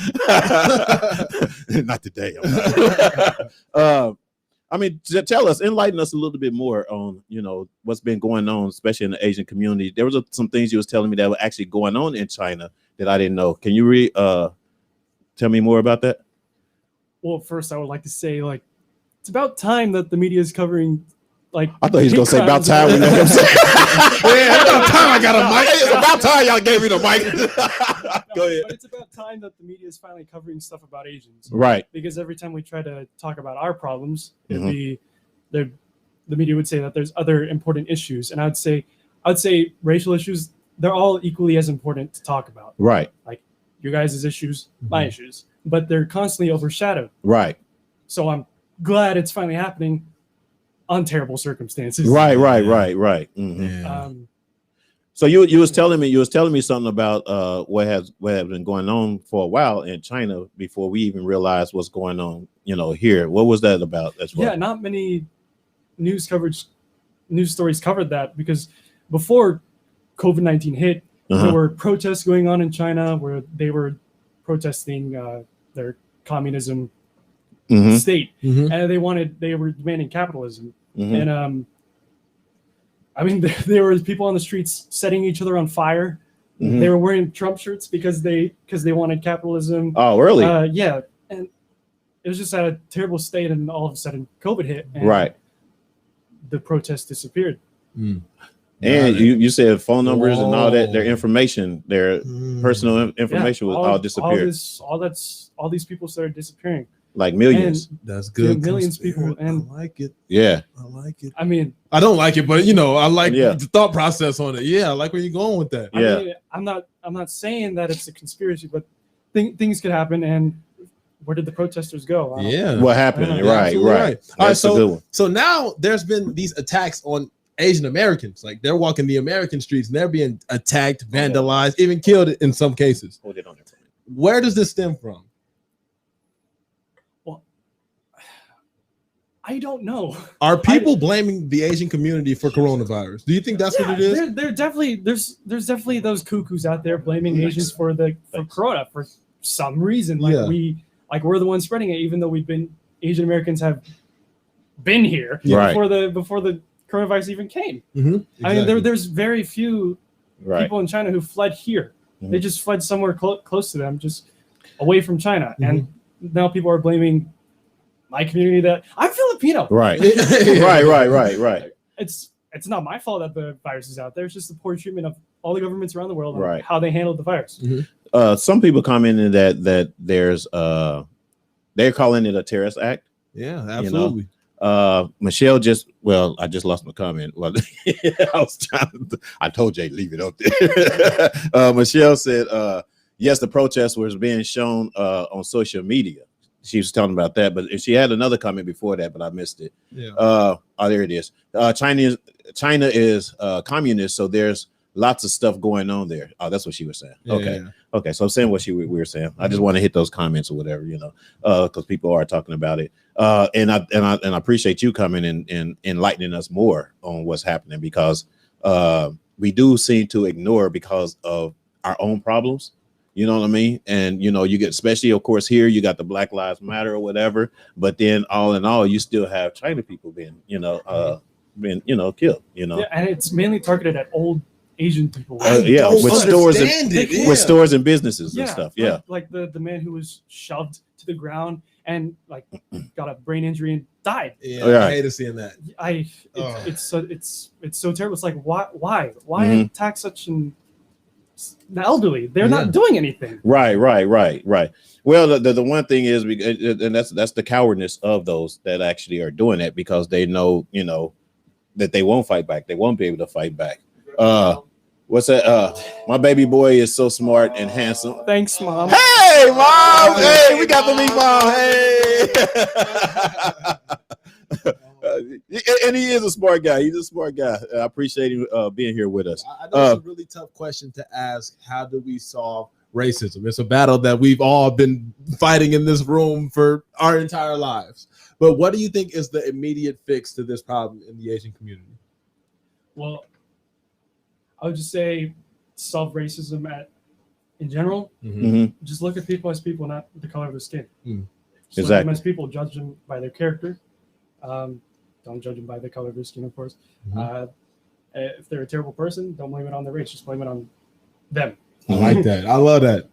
Not today. I mean, tell us, enlighten us a little bit more on, you know, what's been going on, especially in the Asian community. There was some things you was telling me that were actually going on in China that I didn't know. Can you tell me more about that? Well, first I would like to say, like, it's about time that the media is covering, like, I thought he was gonna say about time. crimes. We know what I'm saying. Yeah, about time I got a mic. It's about time y'all gave me the mic. Go ahead. But it's about time that the media is finally covering stuff about Asians. Right. Because every time we try to talk about our problems, it'd Mhm. be the media would say that there's other important issues, and I'd say racial issues, they're all equally as important to talk about. Right. Like you guys' issues, my issues, but they're constantly overshadowed. Right. So I'm glad it's finally happening on terrible circumstances. Right. Mhm. Yeah. So you was telling me something about what has been going on for a while in China before we even realized what's going on, you know, here. What was that about as well? Yeah, not many news stories covered that, because before COVID-19 hit, there were protests going on in China where they were protesting their communism state, and they were demanding capitalism. And I mean, there were people on the streets setting each other on fire. They were wearing Trump shirts because they wanted capitalism. Oh, really? Yeah, and it was just at a terrible state, and all of a sudden COVID hit. And right. the protest disappeared. And you said phone numbers and all that, their information, their personal information was all disappeared. All these people started disappearing. Like millions. That's good. Millions of people. And I like it. Yeah. I like it. I mean, I don't like it, but I like the thought process on it. Yeah, I like where you're going with that. Yeah. I mean, I'm not saying that it's a conspiracy, but things could happen. And where did the protesters go? What happened? Right. All right. That's a good one. So now there's been these attacks on Asian Americans. Like they're walking the American streets and they're being attacked, vandalized, even killed in some cases. Hold it on there for me. Where does this stem from? Well, I don't know. Are people blaming the Asian community for coronavirus? Do you think that's what it is? There's definitely those cuckoos out there blaming Asians for corona for some reason. We're the ones spreading it, even though Asian Americans have been here before the coronavirus even came. Exactly. I mean, there's very few people in China who fled here. They just fled somewhere close to them, just away from China. And now people are blaming my community that I'm Filipino. Right. Right. It's not my fault that the virus is out there. It's just the poor treatment of all the governments around the world Right. on how they handled the virus. Some people commented that there's they're calling it a terrorist act. Yeah, absolutely. Michelle I just lost my comment. Well, I told Jay leave it up there. Michelle said, yes, the protest was being shown on social media. She was talking about that, but she had another comment before that, but I missed it. Yeah. There it is. China is communist, so there's lots of stuff going on there. Oh, that's what she was saying. Okay. So I'm saying what we were saying. I just want to hit those comments or whatever, because people are talking about it. And I appreciate you coming and enlightening us more on what's happening, because we do seem to ignore because of our own problems. You know what I mean? And you get, especially of course here, you got the Black Lives Matter or whatever, but then all in all, you still have China people being killed. Yeah, and it's mainly targeted at old Asian people. With stores and businesses and stuff. Yeah, like the man who was shoved to the ground and got a brain injury and died. Yeah, I hate seeing that. It's so terrible. It's like why attack such the elderly? They're not doing anything. Right. Well, the one thing is, and that's the cowardness of those that actually are doing it, because they know that they won't fight back. They won't be able to fight back. What's that? My baby boy is so smart and handsome. Thanks, Mom. Hey, Mom. Hey, we got to meet Mom. Hey. And he is a smart guy. He's a smart guy. I appreciate him being here with us. I know it's a really tough question to ask. How do we solve racism? It's a battle that we've all been fighting in this room for our entire lives. But what do you think is the immediate fix to this problem in the Asian community? Well, I would just say solve racism in general. Just look at people as people, not the color of their skin. Just look at them as people, judge them by their character. Don't judge them by the color of their skin, of course. If they're a terrible person, don't blame it on their race. Just blame it on them. I like that. I love that.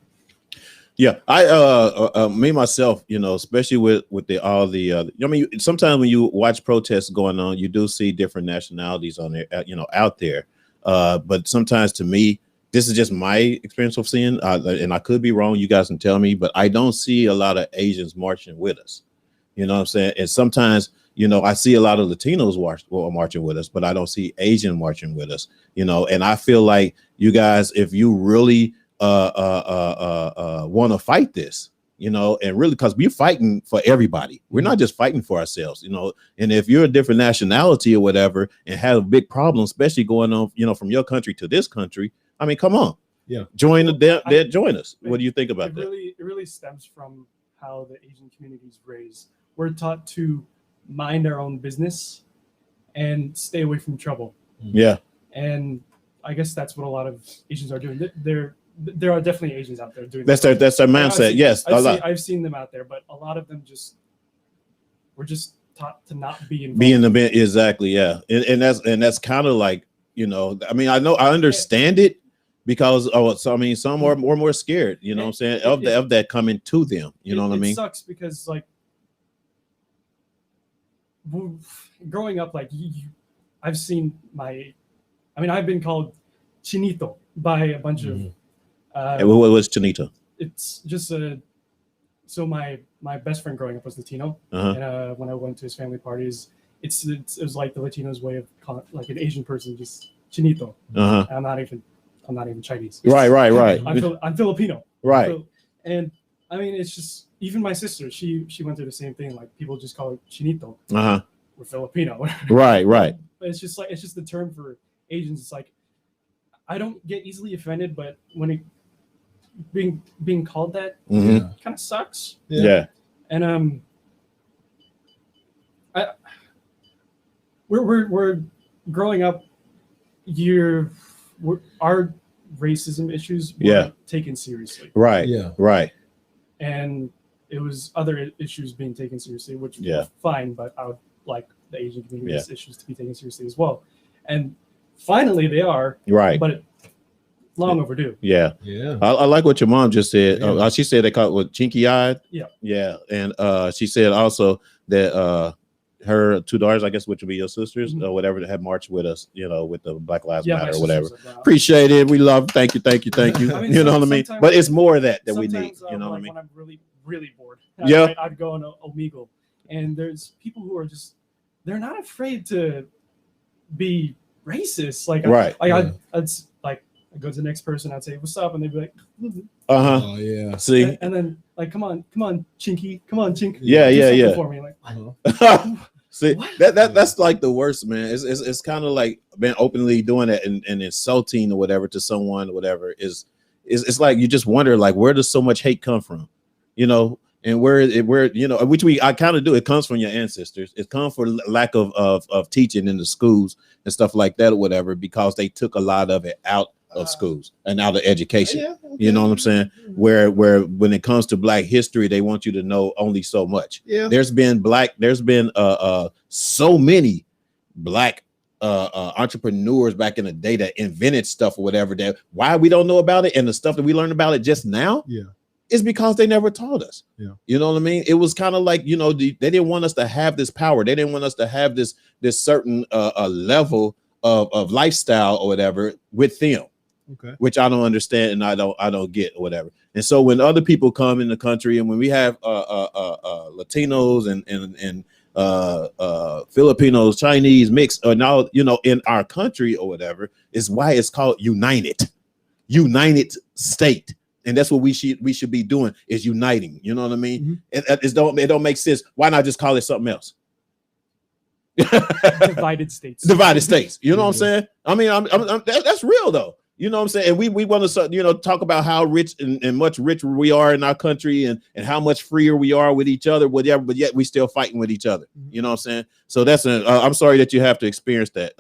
Yeah, I me myself, especially with all the I mean, sometimes when you watch protests going on, you do see different nationalities on there, out there. But sometimes, to me, this is just my experience of seeing, and I could be wrong. You guys can tell me, but I don't see a lot of Asians marching with us. You know what I'm saying? And sometimes, I see a lot of Latinos marching with us, but I don't see Asian marching with us. And I feel like you guys, if you really want to fight this, and really, because we're fighting for everybody. We're not just fighting for ourselves, and if you're a different nationality or whatever and have a big problem, especially going on, from your country to this country, I mean, come on. Yeah. Join join us. What do you think about that? It really stems from how the Asian community is raised. We're taught to mind our own business and stay away from trouble. Yeah. And I guess that's what a lot of Asians are doing. There are definitely Asians out there doing that's their mindset. I've seen them out there, but a lot of them we're just taught to not be involved. Be in the band, exactly, yeah. And that's kind of like, I mean, I understand it, because some are more scared, what I'm saying, of that coming to them. You know what I mean? It sucks because, like, growing up, like, I've seen I've been called Chinito by a bunch of. And what was Chinito? It's just so my best friend growing up was Latino, and when I went to his family parties, it was like the Latinos' way of calling like an Asian person, just Chinito. I'm not even Chinese. Right. I'm Filipino. Right. And I mean, it's just even my sister. She went through the same thing. Like people just call her Chinito. We're Filipino. Right. But it's just the term for Asians. It's like I don't get easily offended, but when it being called that kind of sucks. Yeah. And we're growing up. Our racism issues weren't taken seriously. Right. And it was other issues being taken seriously, which were fine, but I would like the Asian community's issues to be taken seriously as well. And finally they are. Right. But long overdue. Yeah. I like what your mom just said. She said they call it chinky eyed. Yeah. And she said also that her two daughters, I guess, which would be your sisters or whatever, that have marched with us, with the Black Lives Matter or whatever. Appreciate it. We love. Thank you. I mean, you know what I mean? But it's more of that we need. You know what I mean? When I'm really bored, I'd go on Omegle, and there's people who are they're not afraid to be racist. Like I'd go to the next person, I'd say, "What's up?" And they'd be like, Oh yeah. See? And then like, come on, Chinky. Come on, Chink. Yeah. For me. Like, See, that's like the worst, man. It's kind of like been openly doing that and insulting or whatever to someone or whatever is like you just wonder, like, where does so much hate come from? And where which I kind of do. It comes from your ancestors. It comes for lack of teaching in the schools and stuff like that or whatever, because they took a lot of it out of schools and out of education. You know what I'm saying? Where when it comes to Black history, they want you to know only so much. There's been so many Black entrepreneurs back in the day that invented stuff or whatever, that why we don't know about it, and the stuff that we learned about it just now is because they never taught us. You know what I mean? It was kind of like, they didn't want us to have this power. They didn't want us to have this certain level of lifestyle or whatever with them. Which I don't understand and I don't get or whatever. And so when other people come in the country, and when we have Latinos and Filipinos, Chinese mixed, or now in our country or whatever, is why it's called United State. And that's what we should be doing, is uniting. You know what I mean? It don't make sense. Why not just call it something else? Divided states. You know what I'm saying? I mean, that's real though. You know what I'm saying? And we want to, talk about how rich and much richer we are in our country and how much freer we are with each other, whatever, but yet we still fighting with each other. You know what I'm saying? So that's I'm sorry that you have to experience that.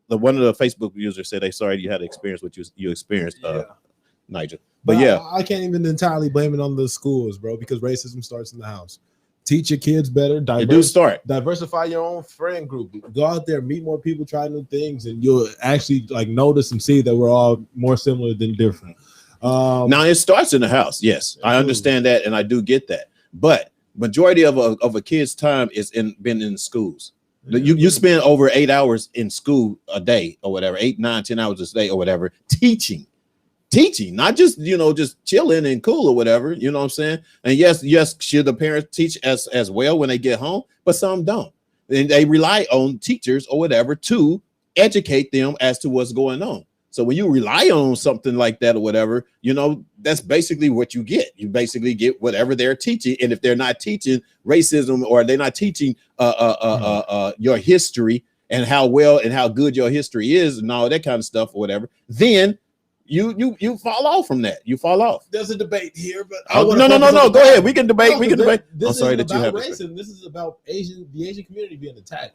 One of the Facebook users said they sorry you had to experience what you experienced, Nigel. But I can't even entirely blame it on the schools, bro, because racism starts in the house. Teach your kids better. Diversify your own friend group. Go out there, meet more people, try new things, and you'll actually notice and see that we're all more similar than different. Now it starts in the house. Yes, I understand that, and I do get that. But majority of a kid's time is been in schools. You spend over 8 hours in school a day or whatever, 8, 9, 10 hours a day or whatever, teaching, not just just chilling and cool or whatever, you know what I'm saying? And yes, should the parents teach as well when they get home, but some don't, and they rely on teachers or whatever to educate them as to what's going on. So when you rely on something like that or whatever, that's basically what you get. You basically get whatever they're teaching, and if they're not teaching racism or they're not teaching your history and how well and how good your history is and all that kind of stuff or whatever, then you fall off from that. You fall off. There's a debate here, but no. Go ahead. We can debate. I'm sorry that you have racism. This is about the Asian community being attacked.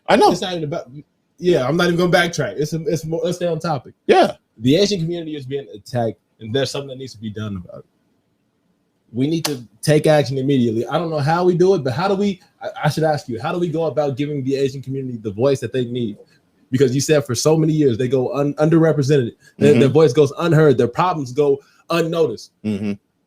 I know. It's not even about. Yeah, I'm not even going to backtrack. It's more. Let's stay on topic. Yeah, the Asian community is being attacked, and there's something that needs to be done about it. We need to take action immediately. I don't know how we do it, but how do we? I should ask you, how do we go about giving the Asian community the voice that they need? Because you said for so many years they go underrepresented. Their voice goes unheard. Their problems go unnoticed.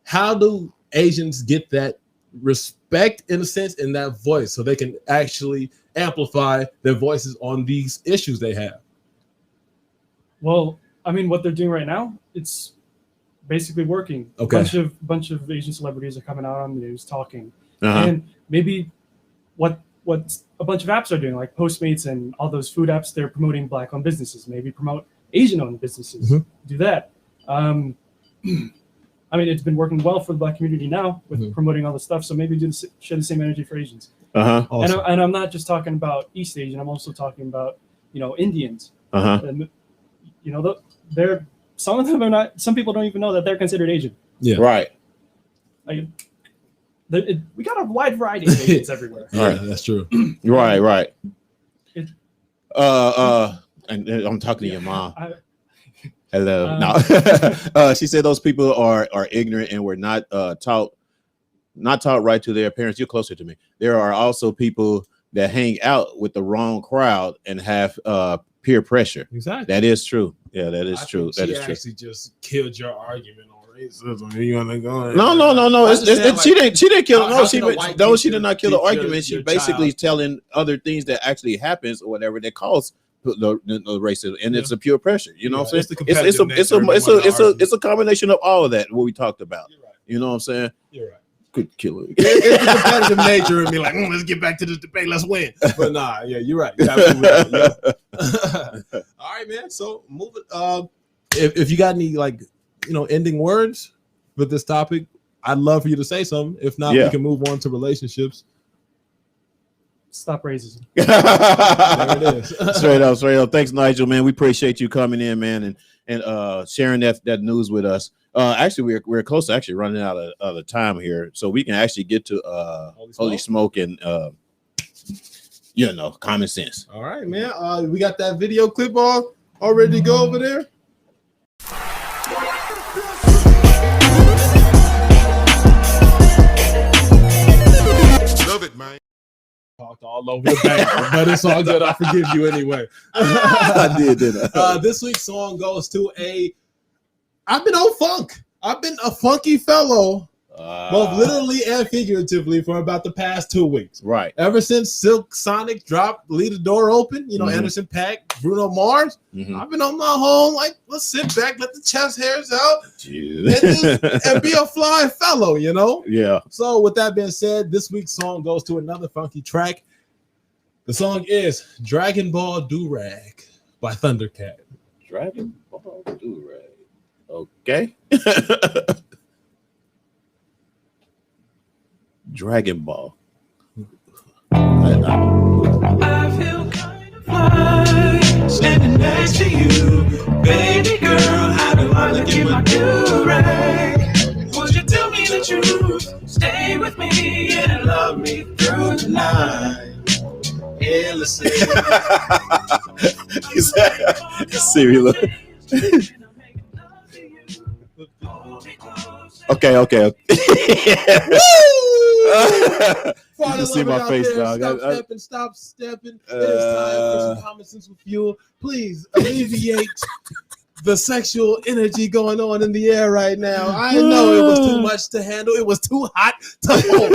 How do Asians get that respect in a sense in that voice so they can actually amplify their voices on these issues they have? Well, I mean, what they're doing right now, it's basically working. Okay. Bunch of Asian celebrities are coming out on the news talking, Uh-huh. and maybe what a bunch of apps are doing, like Postmates and all those food apps, they're promoting Black-owned businesses. Maybe promote Asian-owned businesses. Mhm. Do that. I mean, it's been working well for the Black community now with promoting all the stuff. So maybe share the same energy for Asians. Uh-huh. Awesome. And I'm not just talking about East Asian. I'm also talking about Indians. Uh-huh. And, they're some of them are not. Some people don't even know that they're considered Asian. Yeah. Right. Like, we got a wide variety of Asians everywhere. Yeah, that's true. Right. It- And I'm talking to your mom. I, Hello. No. She said those people are ignorant and were not taught right to their parents. You're closer to me. There are also people that hang out with the wrong crowd and have peer pressure. Exactly. That is true. Yeah, that is I true. think That she is true. actually just killed your argument on racism. You want to go? No. I understand, She didn't kill. how She can a white she teacher did not kill the teach your- argument. She your basically is child? telling other things that actually happens or whatever that cause the racism, and it's a pure pressure. You know what I'm it's the saying? It's competitive nature of the it's a combination of all of that what we talked about. You're right. You know what I'm saying? You're right. Good killer. It's the competitive nature and be like, let's get back to this debate, let's win. But nah, yeah, you're right. You're absolutely right. Yeah. All right, man. So moving. If you got any ending words with this topic, I'd love for you to say something. If not, we can move on to relationships. stop racism. There it is. straight up. Thanks, Nigel, man. We appreciate you coming in, man, and sharing that news with us. Actually, we're close to actually running out of the time here, so we can actually get to Holy Smoke and common sense. All right, man. We got that video clip all ready to go over there. Love it, man. Talked all over the bank, but it's all good. I forgive you anyway. I did, didn't I? This week's song goes to I've been on funk. I've been a funky fellow, both literally and figuratively, for about the past 2 weeks. Right. Ever since Silk Sonic dropped Leave the Door Open, Anderson .Paak, Bruno Mars, I've been on my whole, let's sit back, let the chest hairs out, and be a fly fellow, Yeah. So with that being said, this week's song goes to another funky track. The song is Dragon Ball Do-Rag by Thundercat. Dragon Ball Do-Rag. Okay. Dragon Ball. I feel kind of fine standing next to you, baby girl. How do I look in my do-rag? Would you tell me the truth? Stay with me and love me through the night. Yeah, listen. Serial. Okay. Woo! You can see my face, dog. Stop stepping. It is time for some common sense with fuel. Please alleviate the sexual energy going on in the air right now. I know it was too much to handle. It was too hot to hold.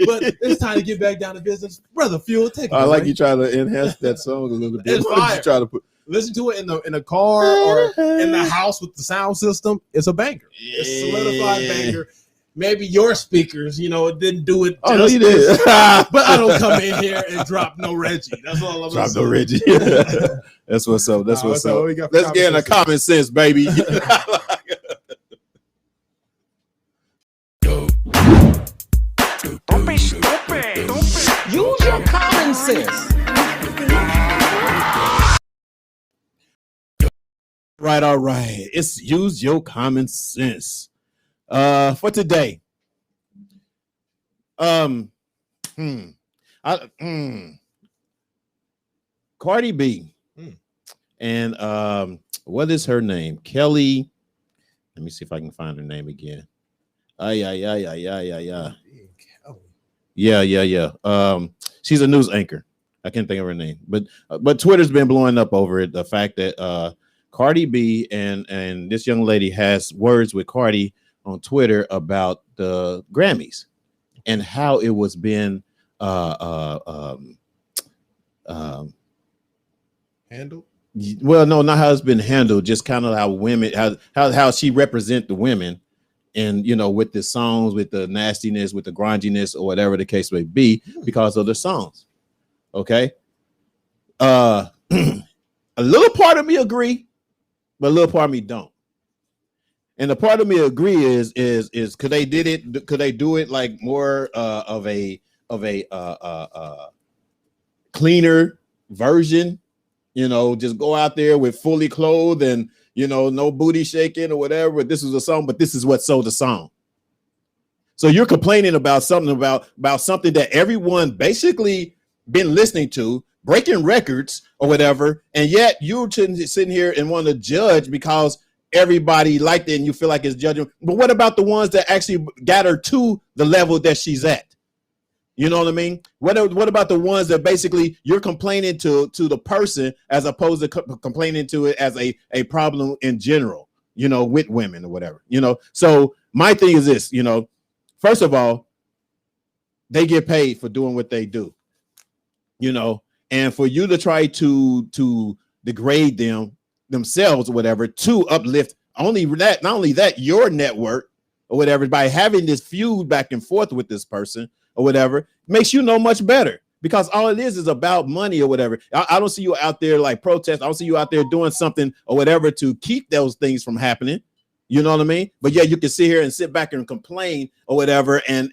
But it's time to get back down to business. Brother Fuel, take it I away. like you try to enhance that song a little bit. It's What did you fire. try to put? Listen to it in a car or in the house with the sound system. It's a banger. It's a solidified banger. Maybe your speakers, it didn't do it. Oh, no, you justice. did. But I don't come in here and drop no Reggie. That's all I'm Drop saying. the Reggie. That's what's up. That's what's up. what we got for Let's get into common sense, baby. Don't be stupid. Use your common sense. Right, all right. It's use your common sense. For today. Cardi B. And what is her name? Kelly. Let me see if I can find her name again. Yeah. She's a news anchor. I can't think of her name, but Twitter's been blowing up over it. The fact that Cardi B and this young lady has words with Cardi on Twitter about the Grammys. and how it was being Handled. well, no, not how it's been handled, just kind of how women, how she represent the women, and with the songs, with the nastiness, with the grunginess, or whatever the case may be, because of the songs. Okay. A little part of me agree, but a little part of me don't. And the part of me agree is could they do it like more of a cleaner version? Just go out there with fully clothed and no booty shaking or whatever. This is a song, but this is what sold the song. So you're complaining about something about something that everyone basically been listening to, breaking records or whatever, and yet you're sitting here and want to judge because everybody liked it and you feel like it's judging. But what about the ones that actually got her to the level that she's at? You know what I mean? What about the ones that basically you're complaining to the person as opposed to complaining to it as a problem in general, with women or whatever, So my thing is this, first of all, they get paid for doing what they do, and for you to try to degrade themselves or whatever to uplift not only that, your network or whatever, by having this feud back and forth with this person or whatever, makes much better, because all it is about money or whatever. I don't see you out there like protest. I don't see you out there doing something or whatever to keep those things from happening. You know what I mean? But yeah, you can sit here and sit back and complain or whatever and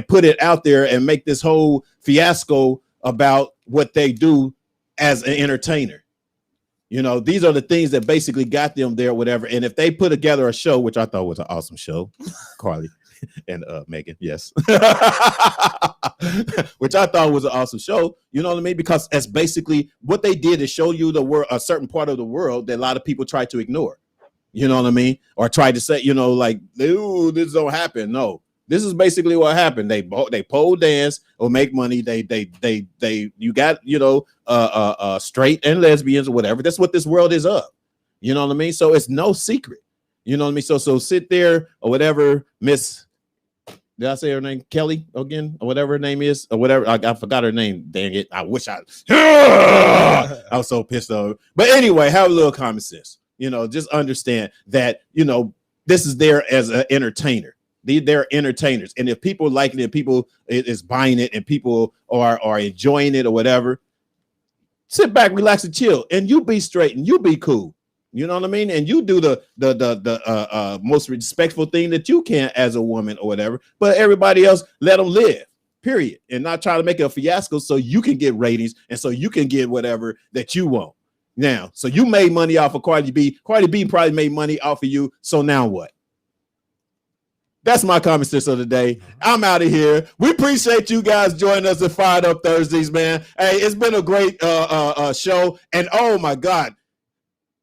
put it out there and make this whole fiasco about what they do as an entertainer. These are the things that basically got them there, whatever. And if they put together a show, which I thought was an awesome show, Carly and Megan, yes, which I thought was an awesome show. You know what I mean? Because that's basically what they did, is show you the world, a certain part of the world that a lot of people try to ignore. You know what I mean? Or try to say, like, ooh, this don't happen. No, this is basically what happened. They pole dance or make money. You got, straight and lesbians or whatever. That's what this world is of. You know what I mean? So it's no secret. You know what I mean? So sit there or whatever, Miss, did I say her name? Kelly again, or whatever her name is, or whatever. I forgot her name. Dang it. I wish I was so pissed off. But anyway, have a little common sense. Just understand that, this is there as an entertainer. They're entertainers. And if people like it, and people is buying it, and people are enjoying it or whatever, sit back, relax, and chill. And you be straight and you be cool. You know what I mean? And you do the most respectful thing that you can as a woman or whatever. But everybody else, let them live, period. And not try to make it a fiasco so you can get ratings and so you can get whatever that you want. Now, so you made money off of Cardi B. Cardi B probably made money off of you. So now what? That's my common sense of the day. I'm out of here. We appreciate you guys joining us at Fired Up Thursdays, man. Hey, it's been a great show. And oh my God,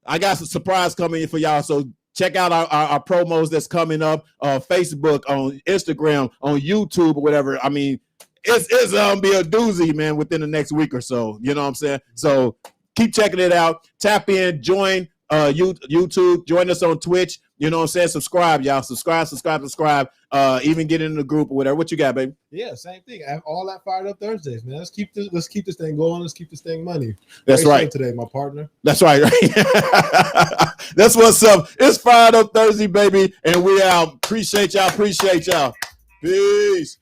I got some surprise coming in for y'all. So check out our promos that's coming up on Facebook, on Instagram, on YouTube, or whatever. I mean, it's gonna be a doozy, man, within the next week or so. You know what I'm saying? So keep checking it out. Tap in, join YouTube, join us on Twitch. You know what I'm saying? Subscribe, y'all. Subscribe. Even get in the group or whatever. What you got, baby? Yeah, same thing. All that Fired Up Thursdays, man. Let's keep this thing going. Let's keep this thing money. That's Great right. show today, my partner. That's right. That's what's up. It's Fired Up Thursday, baby, and we out. Appreciate y'all. Peace.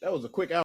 That was a quick out.